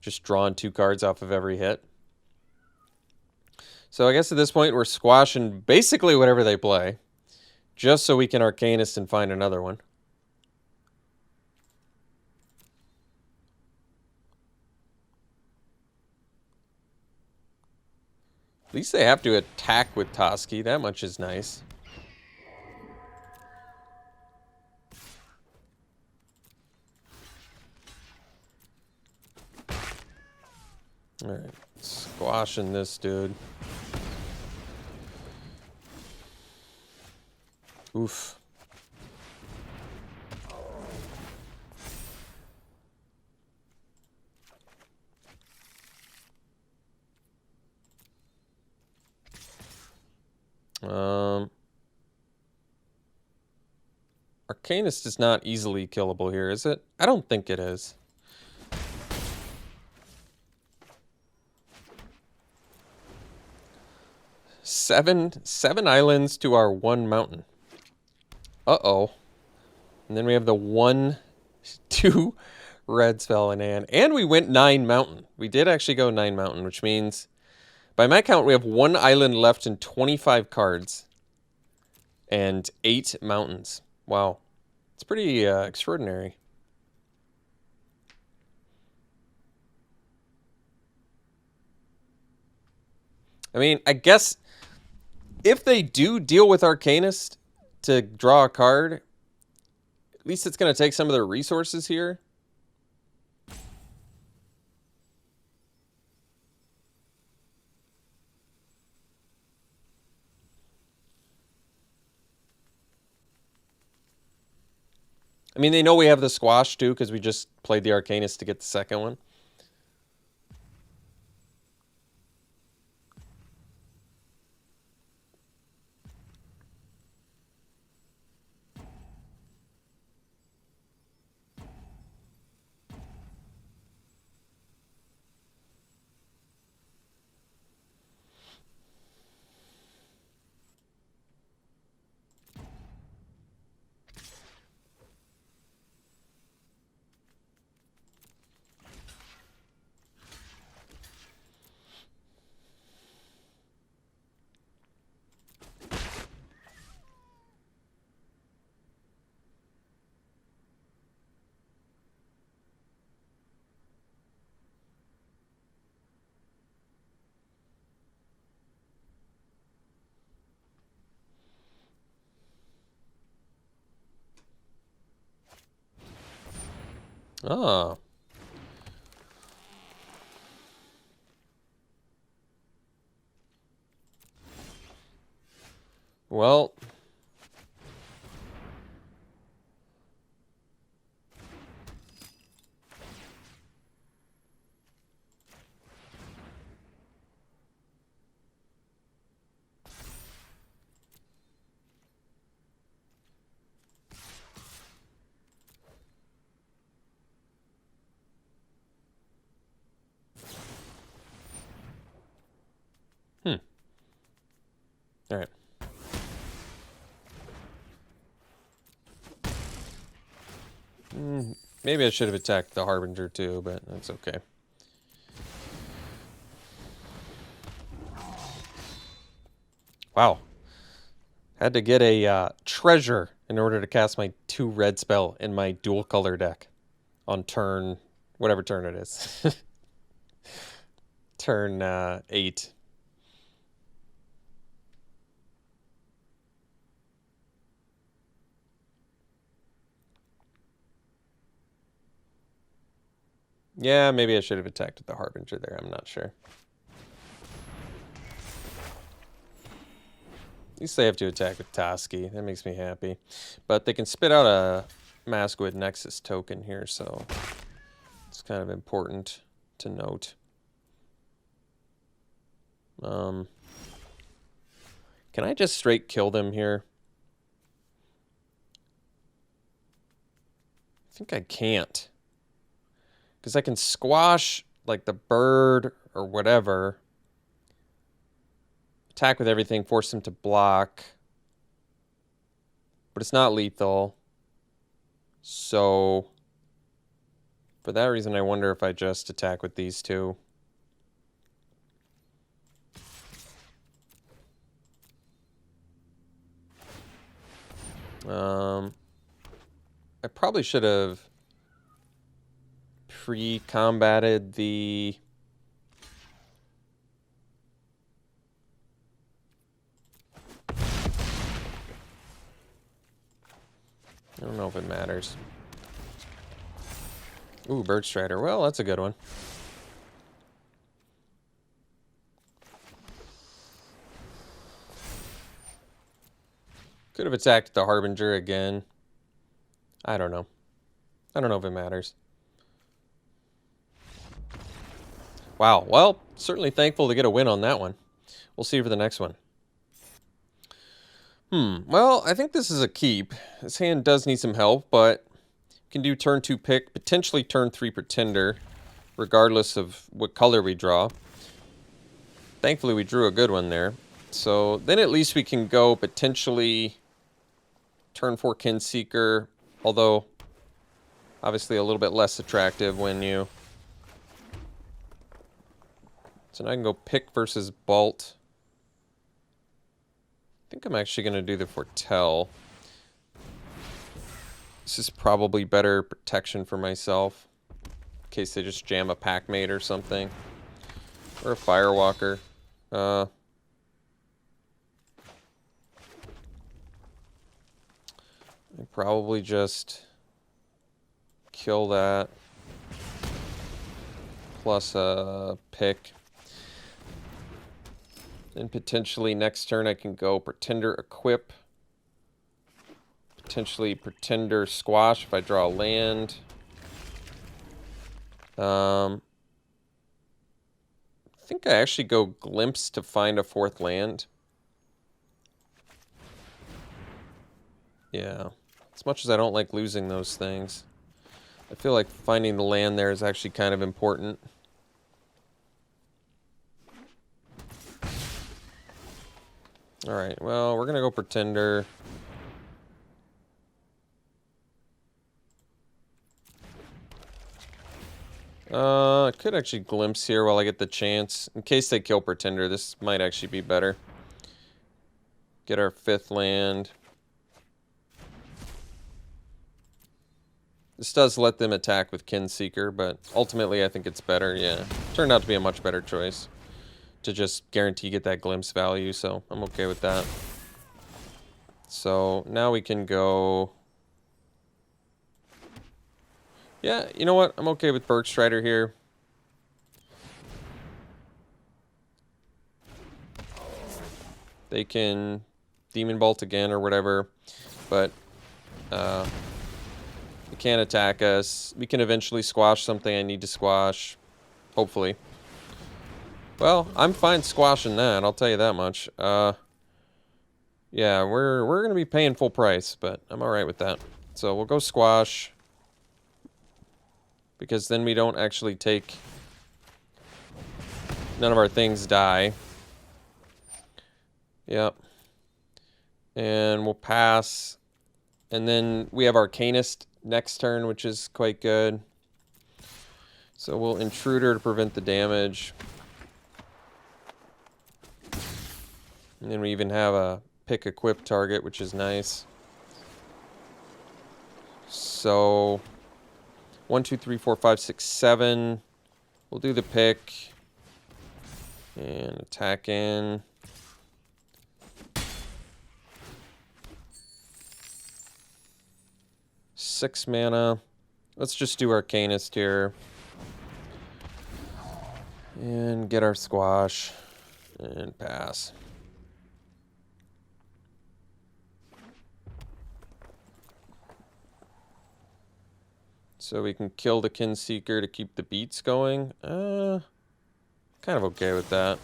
Just drawing 2 cards off of every hit. So I guess at this point we're squashing basically whatever they play. Just so we can Arcanist and find another one. At least they have to attack with Tasky. That much is nice. Alright. Squashing this dude. Oof. Arcanist is not easily killable here, is it? I don't think it is. Seven islands to our 1 mountain. Uh-oh. And then we have the 1, 2 red spell in hand. And we went 9 mountain. We did actually go 9 mountain, which means, by my count, we have 1 island left and 25 cards. And 8 mountains. Wow. It's pretty extraordinary. I mean, I guess if they do deal with Arcanist to draw a card, at least it's going to take some of their resources here. I mean, they know we have the squash, too, because we just played the Arcanist to get the second one. Ah. Well. All right. Maybe I should have attacked the Harbinger too, but that's okay. Wow. Had to get a treasure in order to cast my 2 red spell in my dual color deck on turn, whatever turn it is. Turn 8. Yeah, maybe I should have attacked with the Harbinger there. I'm not sure. At least they have to attack with Toski. That makes me happy. But they can spit out a Maskwood Nexus token here, so it's kind of important to note. Can I just straight kill them here? I think I can't. Because I can squash, like, the bird or whatever. Attack with everything, force him to block. But it's not lethal. So, for that reason, I wonder if I just attack with these two. I probably should have pre-combated the... I don't know if it matters. Ooh, Bird Strider. Well, that's a good one. Could have attacked the Harbinger again. I don't know. I don't know if it matters. Wow. Well, certainly thankful to get a win on that one. We'll see you for the next one. Well, I think this is a keep. This hand does need some help, but can do turn 2 pick, potentially turn 3 Pretender, regardless of what color we draw. Thankfully, we drew a good one there. So then at least we can go potentially turn 4 Kinseeker, although obviously a little bit less attractive when you... So now I can go pick versus Bolt. I think I'm actually going to do the Foretell. This is probably better protection for myself, in case they just jam a Packmate or something. Or a Firewalker. I probably just kill that. Plus a pick. And potentially next turn I can go Pretender Equip. Potentially Pretender Squash if I draw a land. I think I actually go Glimpse to find a 4th land. Yeah. As much as I don't like losing those things, I feel like finding the land there is actually kind of important. Alright, well, we're going to go Pretender. I could actually Glimpse here while I get the chance. In case they kill Pretender, this might actually be better. Get our 5th land. This does let them attack with Kinseeker, but ultimately I think it's better, yeah. Turned out to be a much better choice to just guarantee get that Glimpse value, so I'm okay with that. So now we can go... Yeah, you know what? I'm okay with Bergstrider here. They can Demon Bolt again or whatever, but they can't attack us. We can eventually squash something I need to squash, hopefully. Well, I'm fine squashing that, I'll tell you that much. Yeah, we're going to be paying full price, but I'm alright with that. So we'll go squash, because then we don't actually take... None of our things die. Yep. And we'll pass. And then we have Arcanist next turn, which is quite good. So we'll Intruder to prevent the damage. And then we even have a pick equip target, which is nice. So 1, 2, 3, 4, 5, 6, 7. We'll do the pick. And attack in. Six mana. Let's just do Arcanist here. And get our squash. And pass. So we can kill the Kinseeker to keep the beats going. Kind of okay with that.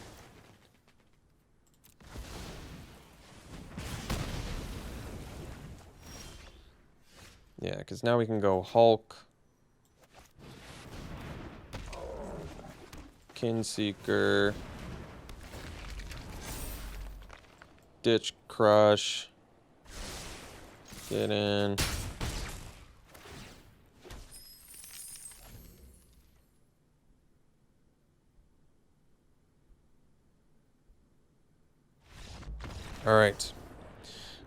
Yeah, because now we can go Hulk, Kinseeker, Ditch Crush, get in. All right,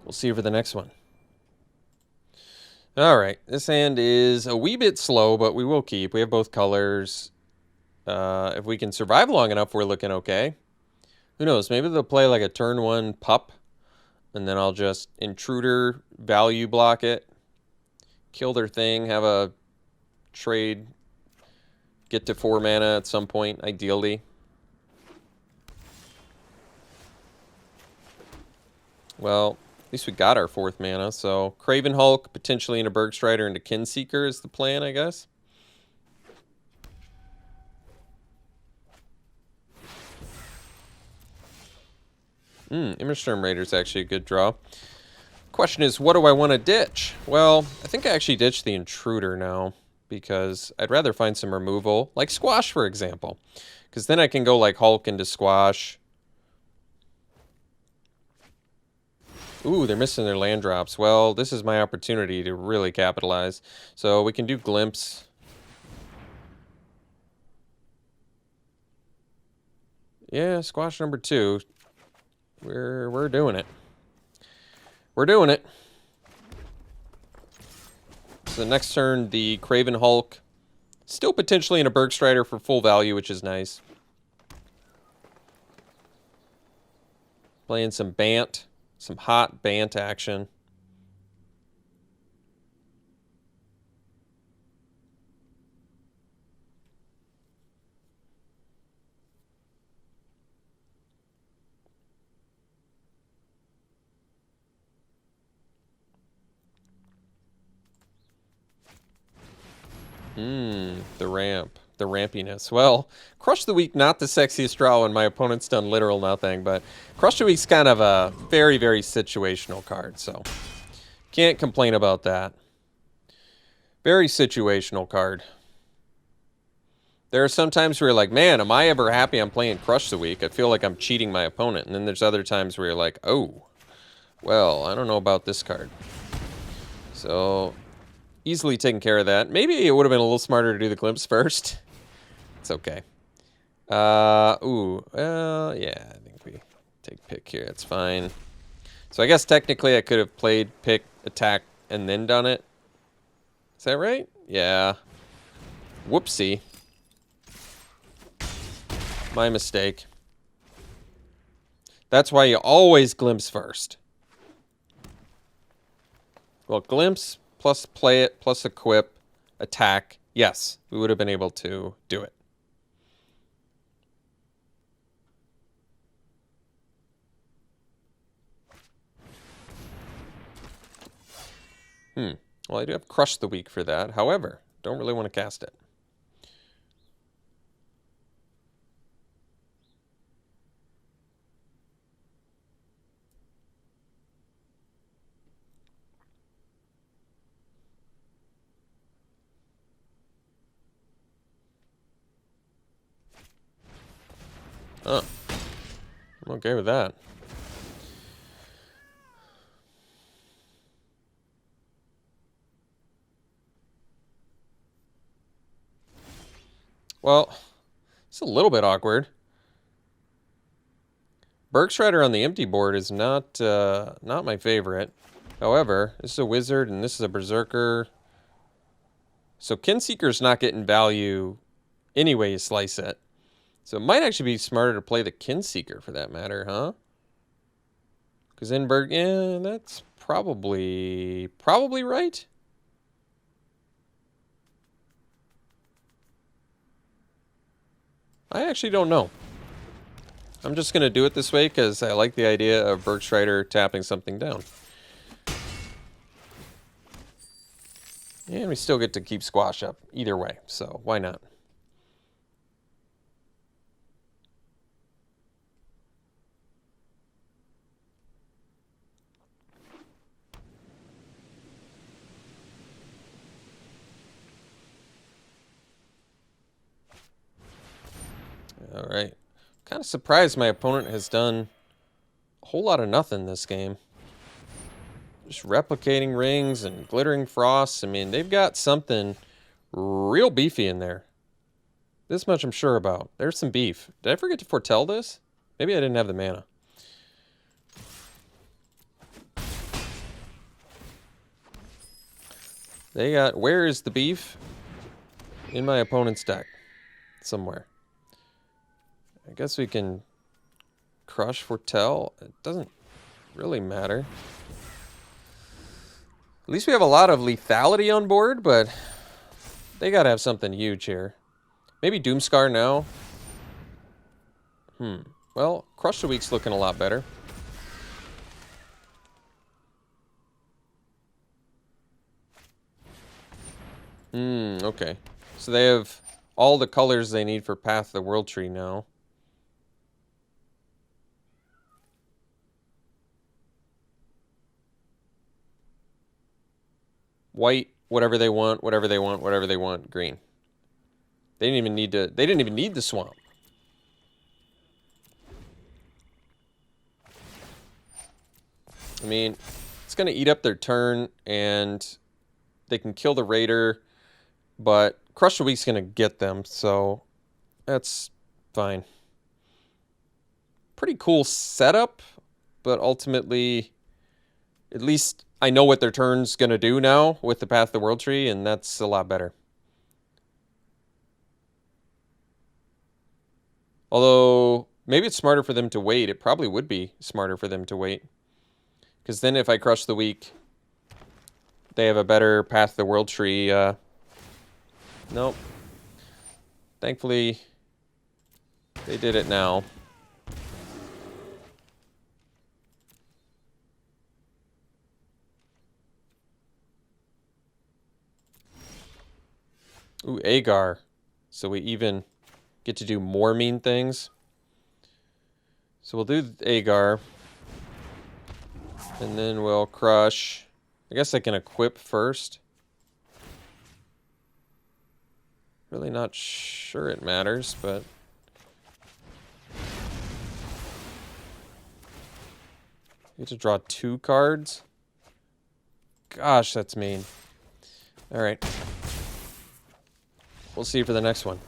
we'll see you for the next one. All right, this hand is a wee bit slow, but we will keep. We have both colors. If we can survive long enough, we're looking okay. Who knows? Maybe they'll play like a turn 1 pup, and then I'll just intruder value block it, kill their thing, have a trade, get to 4 mana at some point, ideally. Well, at least we got our 4th mana, so Craven Hulk, potentially into Bergstrider, into Kinseeker is the plan, I guess. Immersturm Raider is actually a good draw. Question is, what do I want to ditch? Well, I think I actually ditched the Intruder now, because I'd rather find some removal, like Squash, for example. Because then I can go like Hulk into Squash. Ooh, they're missing their land drops. Well, this is my opportunity to really capitalize. So we can do Glimpse. Yeah, Squash number 2. We're doing it. We're doing it. So the next turn, the Craven Hulk. Still potentially in a Bergstrider for full value, which is nice. Playing some Bant. Some hot Bant action. The ramp. The rampiness. Well, Crush the Week, not the sexiest draw when my opponent's done literal nothing, but Crush the Week's kind of a very, very situational card, so can't complain about that. Very situational card. There are some times where you're like, man, am I ever happy I'm playing Crush the Week? I feel like I'm cheating my opponent. And then there's other times where you're like, oh, well, I don't know about this card. So easily taking care of that. Maybe it would have been a little smarter to do the Glimpse first. It's okay. Yeah, I think we take pick here. That's fine. So I guess technically I could have played pick, attack, and then done it. Is that right? Yeah. Whoopsie. My mistake. That's why you always Glimpse first. Well, Glimpse plus play it plus equip, attack. Yes, we would have been able to do it. Well, I do have Crush the Week for that. However, don't really want to cast it. Oh, I'm okay with that. Well, it's a little bit awkward. Bergstrider on the empty board is not my favorite. However, this is a wizard and this is a berserker. So Kinseeker's not getting value any way you slice it. So it might actually be smarter to play the Kinseeker for that matter, huh? Because yeah, that's probably right. I actually don't know. I'm just going to do it this way because I like the idea of Bergstrider tapping something down. And we still get to keep squash up either way, so why not? All right. Kind of surprised my opponent has done a whole lot of nothing this game. Just replicating rings and glittering frosts. I mean, they've got something real beefy in there. This much I'm sure about. There's some beef. Did I forget to foretell this? Maybe I didn't have the mana. They got... Where is the beef? In my opponent's deck. Somewhere. I guess we can crush foretell. It doesn't really matter. At least we have a lot of lethality on board, but they gotta have something huge here. Maybe Doomscar now. Well, Crush the Week's looking a lot better. Okay. So they have all the colors they need for Path of the World Tree now. White, whatever they want, whatever they want, whatever they want, green. They didn't even need to... They didn't even need the swamp. I mean, it's going to eat up their turn, and they can kill the Raider, but Crush the Week's going to get them, so that's fine. Pretty cool setup, but ultimately, at least I know what their turn's going to do now with the Path of the World Tree, and that's a lot better. Although, maybe it's smarter for them to wait. It probably would be smarter for them to wait. Because then if I Crush the Weak, they have a better Path of the World Tree. Nope. Thankfully, they did it now. Ooh, Agar. So we even get to do more mean things. So we'll do Agar. And then we'll crush. I guess I can equip first. Really not sure it matters, but... You get to draw 2 cards? Gosh, that's mean. Alright. We'll see for the next one.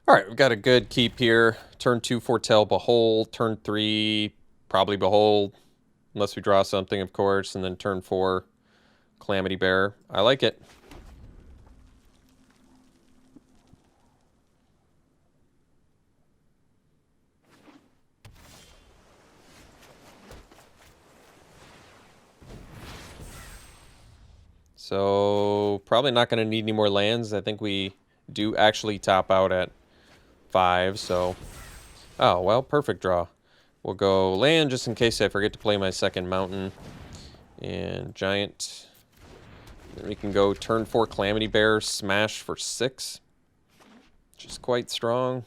Alright, we've got a good keep here. Turn 2, Foretell, Behold. Turn 3, probably Behold. Unless we draw something, of course. And then turn 4, Calamity Bearer. I like it. So, probably not going to need any more lands. I think we do actually top out at 5, so... Oh, well, perfect draw. We'll go land just in case I forget to play my second mountain. And giant. Then we can go turn 4 Calamity Bear, smash for 6. Which is quite strong.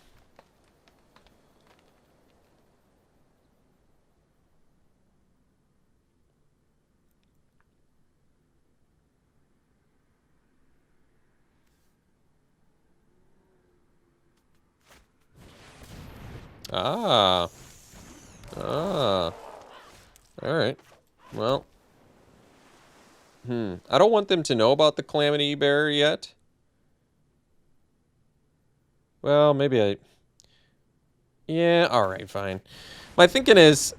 Ah. Ah. Alright. Well. I don't want them to know about the Calamity Bearer yet. Well, maybe I... Yeah, alright, fine. My thinking is...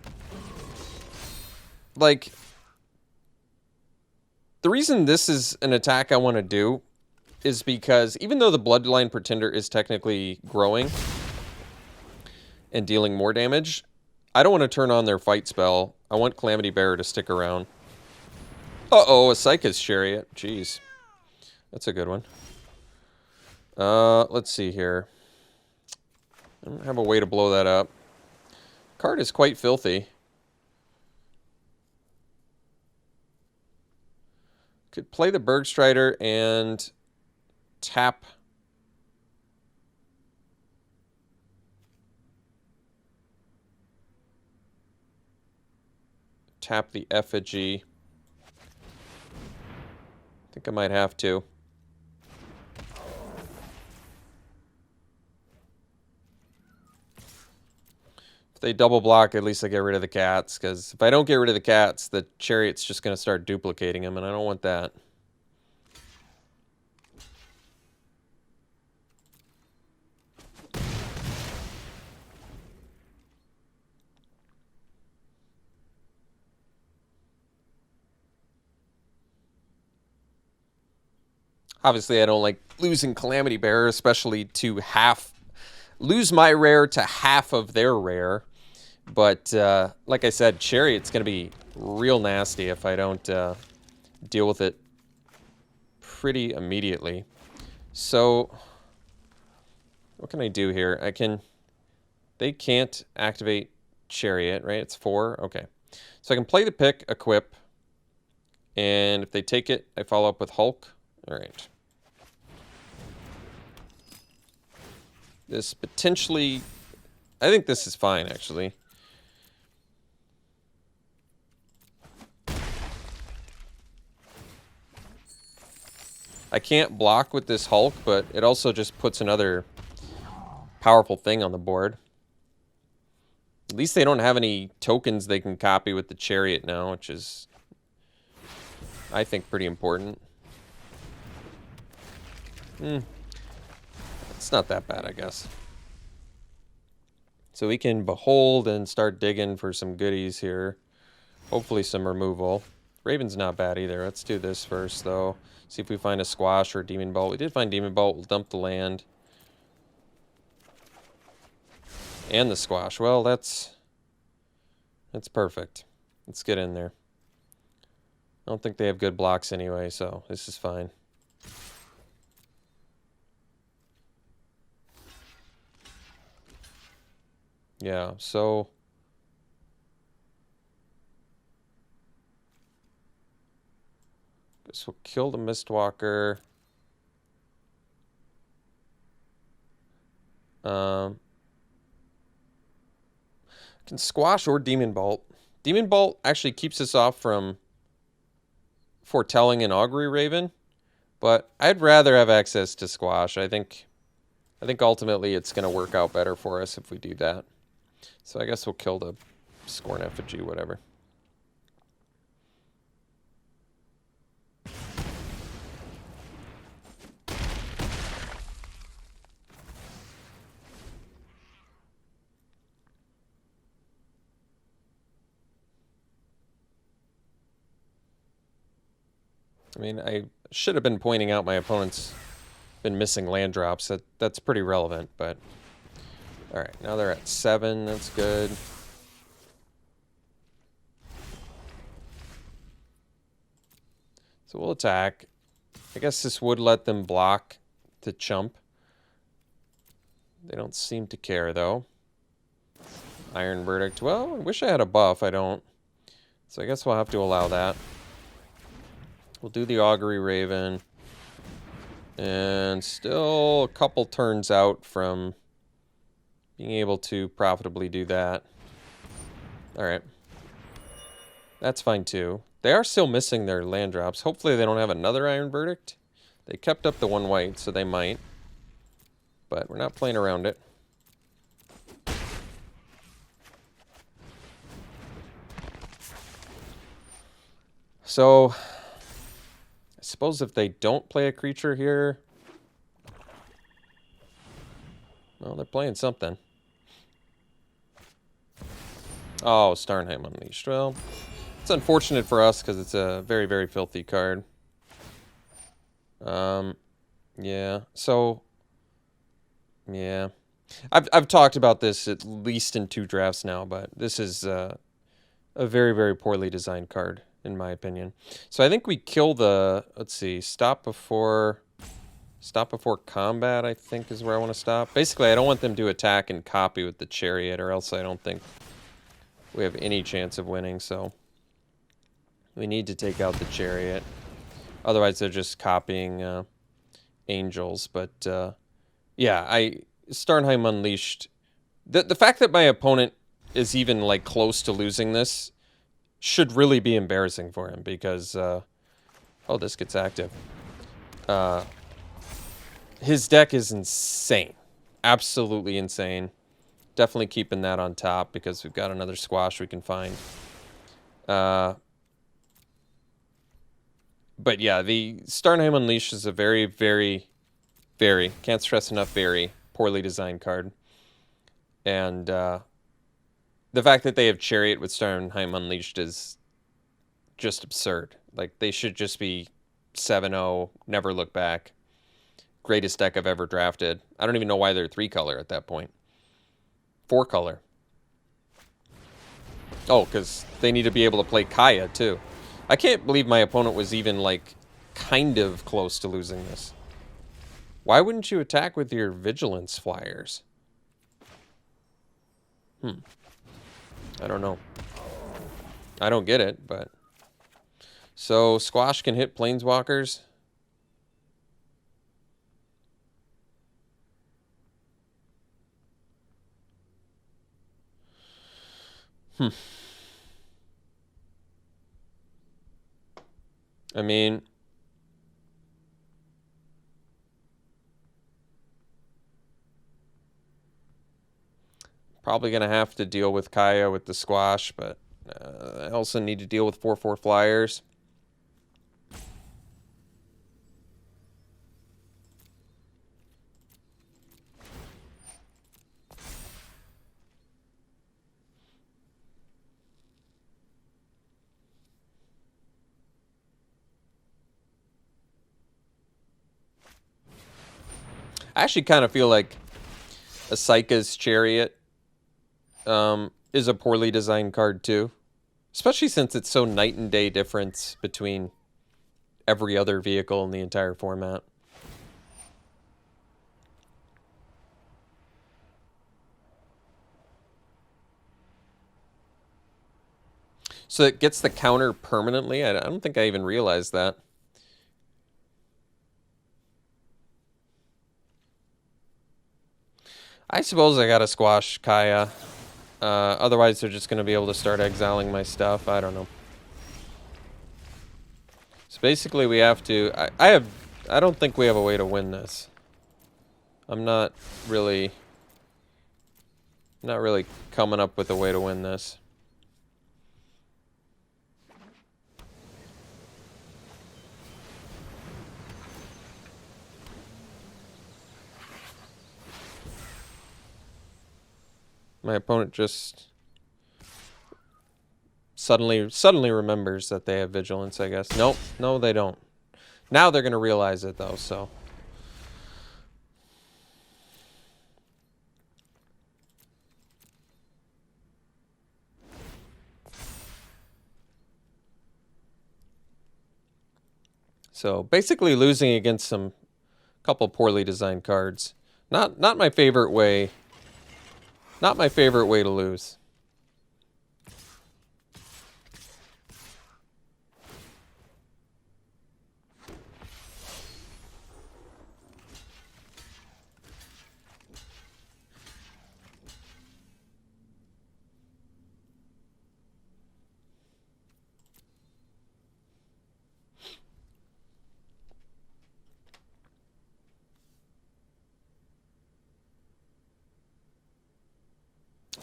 Like... The reason this is an attack I want to do is because even though the Bloodline Pretender is technically growing and dealing more damage, I don't want to turn on their fight spell. I want Calamity Bearer to stick around. Uh-oh, a Psychus Chariot. Jeez. That's a good one. Let's see here. I don't have a way to blow that up. Card is quite filthy. Could play the Bergstrider and tap the effigy. I think I might have to. If they double block, at least I get rid of the cats, because if I don't get rid of the cats, the Chariot's just going to start duplicating them, and I don't want that. Obviously, I don't like losing Calamity Bearer, especially to lose my rare to half of their rare. But like I said, Chariot's going to be real nasty if I don't deal with it pretty immediately. So what can I do here? They can't activate Chariot, right? It's 4. Okay. So I can play the pick, equip, and if they take it, I follow up with Hulk. All right. This potentially, I think this is fine, actually. I can't block with this Hulk, but it also just puts another powerful thing on the board. At least they don't have any tokens they can copy with the Chariot now, which is, I think, pretty important. It's not that bad, I guess. So we can behold and start digging for some goodies here. Hopefully some removal. Raven's not bad either. Let's do this first, though. See if we find a Squash or Demon Bolt. We did find Demon Bolt. We'll dump the land. And the Squash. Well, that's perfect. Let's get in there. I don't think they have good blocks anyway, so this is fine. Yeah, so guess we'll kill the Mistwalker. Can Squash or Demon Bolt. Demon Bolt actually keeps us off from foretelling an Augury Raven, but I'd rather have access to Squash. I think ultimately it's going to work out better for us if we do that. So I guess we'll kill the Scorn Effigy, whatever. I mean, I should have been pointing out my opponent's been missing land drops. That's pretty relevant, but... Alright, now they're at 7. That's good. So we'll attack. I guess this would let them block the chump. They don't seem to care, though. Iron Verdict. Well, I wish I had a buff. I don't. So I guess we'll have to allow that. We'll do the Augury Raven. And still a couple turns out from being able to profitably do that. Alright. That's fine too. They are still missing their land drops. Hopefully they don't have another Iron Verdict. They kept up the 1 white, so they might. But we're not playing around it. So, I suppose if they don't play a creature here... Well, they're playing something. Oh, Starnheim Unleashed. Well, it's unfortunate for us because it's a very, very filthy card. Yeah. So, yeah. I've talked about this at least in 2 drafts now, but this is a very, very poorly designed card, in my opinion. So I think we kill the, let's see, stop before combat, I think is where I want to stop. Basically, I don't want them to attack and copy with the Chariot, or else I don't think we have any chance of winning, so we need to take out the Chariot. Otherwise, they're just copying angels. But yeah, Starnheim Unleashed. The fact that my opponent is even like close to losing this should really be embarrassing for him because oh, this gets active. His deck is insane, absolutely insane. Definitely keeping that on top because we've got another squash we can find. But yeah, the Starnheim Unleashed is a very, very, very, can't stress enough, very poorly designed card. And the fact that they have Chariot with Starnheim Unleashed is just absurd. Like, they should just be 7-0, never look back. Greatest deck I've ever drafted. I don't even know why they're 3-color at that point. 4-color. Oh, because they need to be able to play Kaya, too. I can't believe my opponent was even, like, kind of close to losing this. Why wouldn't you attack with your Vigilance Flyers? I don't know. I don't get it, but... So, Squash can hit Planeswalkers. I mean... Probably going to have to deal with Kaya with the Squash, but I also need to deal with 4/4 Flyers. I actually kind of feel like a Psycha's Chariot is a poorly designed card too. Especially since it's so night and day difference between every other vehicle in the entire format. So it gets the counter permanently? I don't think I even realized that. I suppose I gotta squash Kaya. Otherwise, they're just gonna be able to start exiling my stuff. I don't know. So basically, we have to... I don't think we have a way to win this. I'm not really coming up with a way to win this. My opponent just suddenly remembers that they have vigilance, I guess. Nope, no, they don't. Now they're going to realize it, though, so... So, basically losing against some couple poorly designed cards. Not my favorite way. Not my favorite way to lose.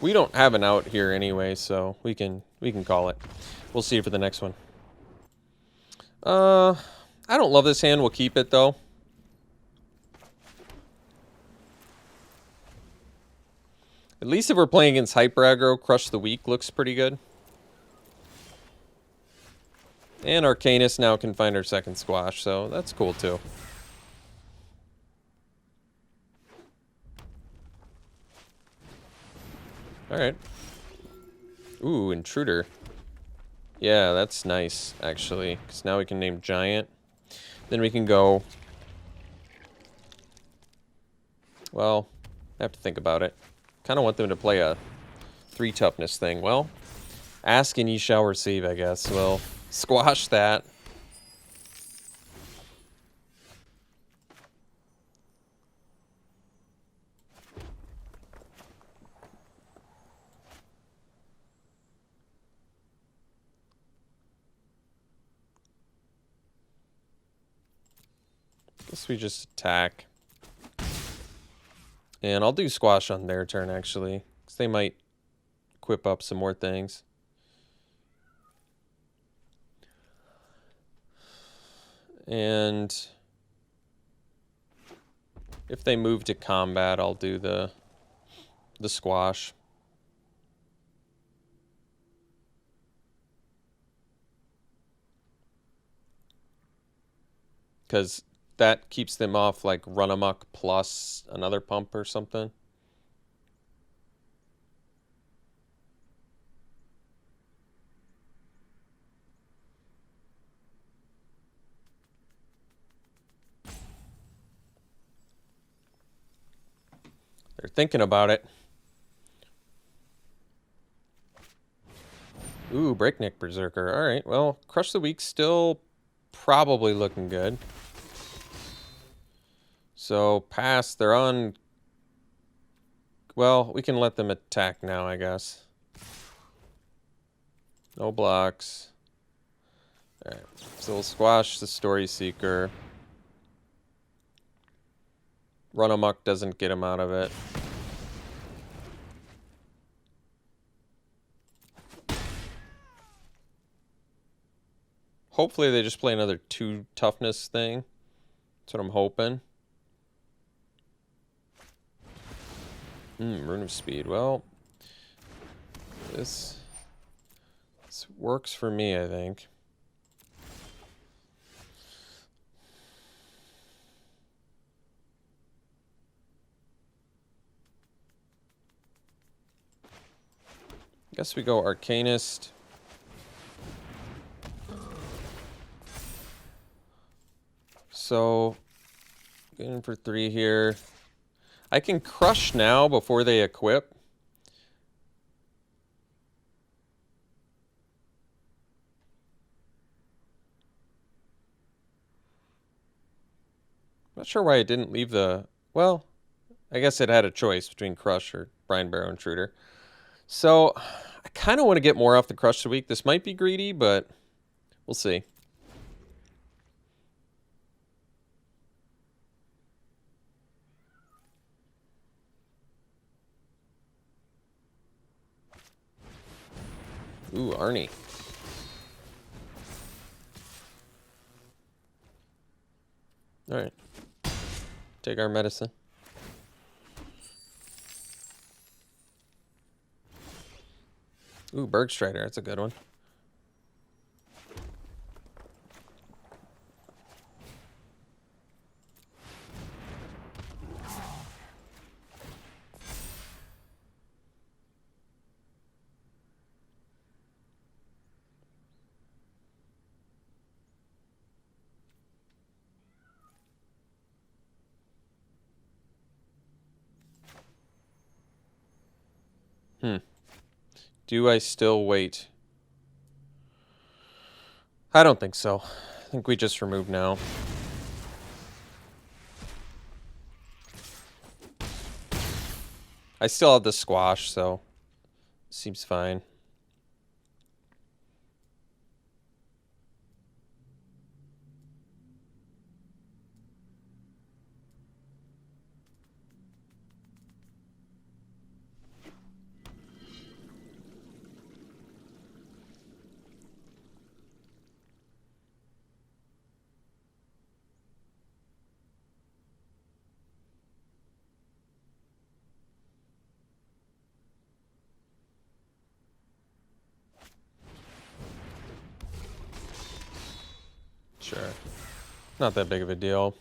We don't have an out here anyway, so we can call it. We'll see for the next one. I don't love this hand. We'll keep it though. At least if we're playing against Hyper Aggro, Crush the Weak looks pretty good. And Arcanist now can find our second squash, so that's cool too. Alright. Ooh, Intruder. Yeah, that's nice, actually. Because now we can name Giant. Then we can go... Well, I have to think about it. Kind of want them to play a 3 toughness thing. Well, ask and ye shall receive, I guess. We'll squash that. Guess we just attack. And I'll do squash on their turn, actually. Because they might equip up some more things. And if they move to combat, I'll do the squash. Because that keeps them off like run amok plus another pump or something. They're thinking about it. Ooh, Breakneck Berserker. All right, well, Crush the Weak still probably looking good. So, pass. They're on... Well, we can let them attack now, I guess. No blocks. All right, so we'll squash the Story Seeker. Run amok doesn't get him out of it. Hopefully they just play another 2 toughness thing. That's what I'm hoping. Rune of Speed. Well, this works for me, I think. Guess we go Arcanist. So, getting for 3 here. I can crush now before they equip. Not sure why it didn't leave the... Well, I guess it had a choice between Crush or Brine Barrow Intruder. So, I kind of want to get more off the Crush the Weak. This might be greedy, but we'll see. Ooh, Arnie. Alright. Take our medicine. Ooh, Bergstrider. That's a good one. Do I still wait? I don't think so. I think we just remove now. I still have the squash, so seems fine. Sure. Not that big of a deal.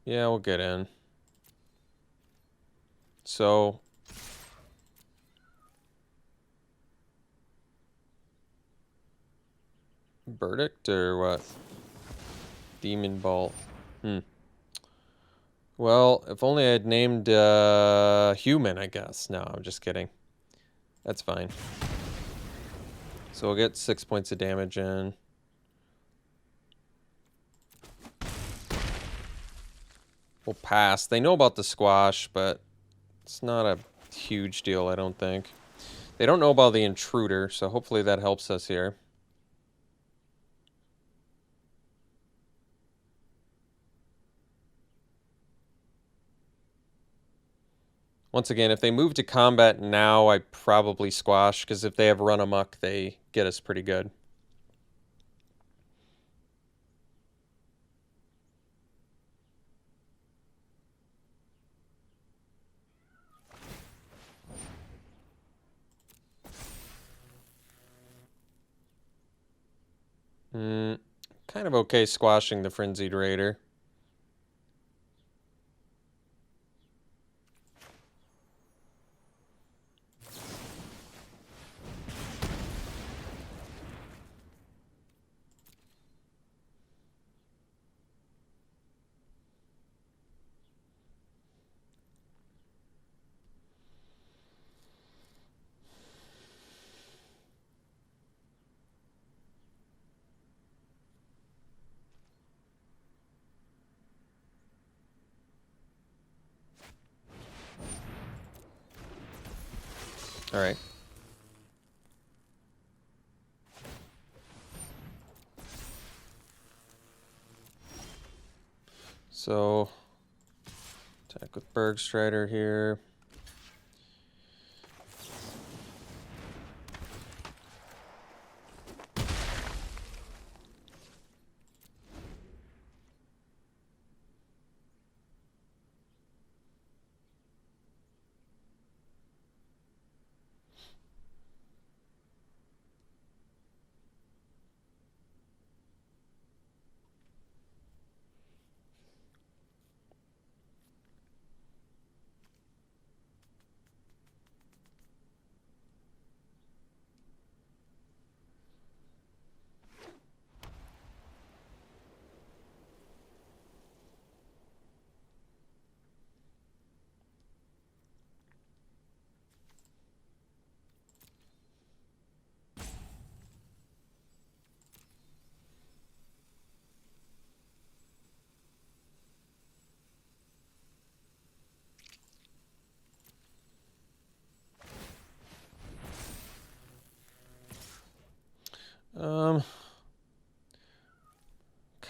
Yeah, we'll get in. So... Verdict or what? Demon Bolt. Well, if only I had named human, I guess. No, I'm just kidding. That's fine. So we'll get 6 points of damage in. We'll pass. They know about the squash, but it's not a huge deal, I don't think. They don't know about the intruder, so hopefully that helps us here. Once again, if they move to combat now, I probably squash, because if they have run amok, they get us pretty good. Kind of okay squashing the Frenzied Raider. All right. So, attack with Bergstrider here.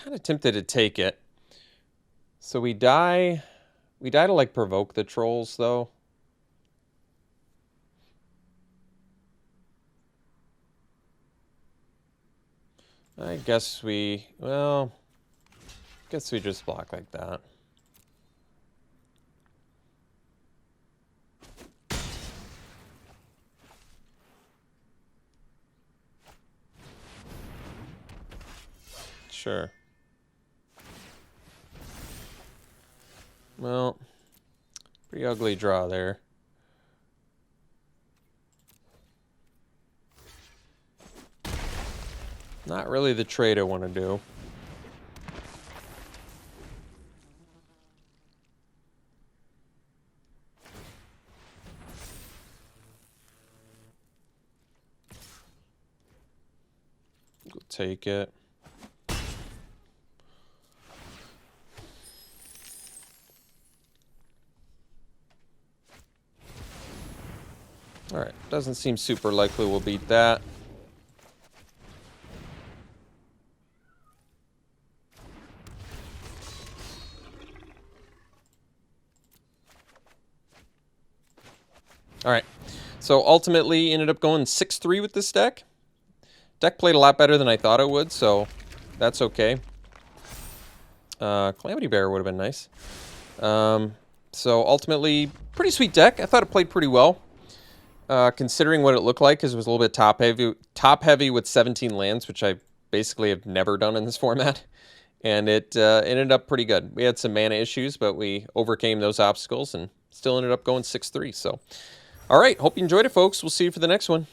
Kind of tempted to take it. So we die. We die to like provoke the trolls though. I guess we, well, guess we just block like that. Sure. Well, pretty ugly draw there. Not really the trade I want to do. We'll take it. Alright, doesn't seem super likely we'll beat that. Alright, so ultimately ended up going 6-3 with this deck. Deck played a lot better than I thought it would, so that's okay. Calamity Bear would have been nice. So ultimately, pretty sweet deck. I thought it played pretty well. Considering what it looked like, because it was a little bit top heavy with 17 lands, which I basically have never done in this format. And it ended up pretty good. We had some mana issues, but we overcame those obstacles and still ended up going 6-3. So, all right, hope you enjoyed it, folks. We'll see you for the next one.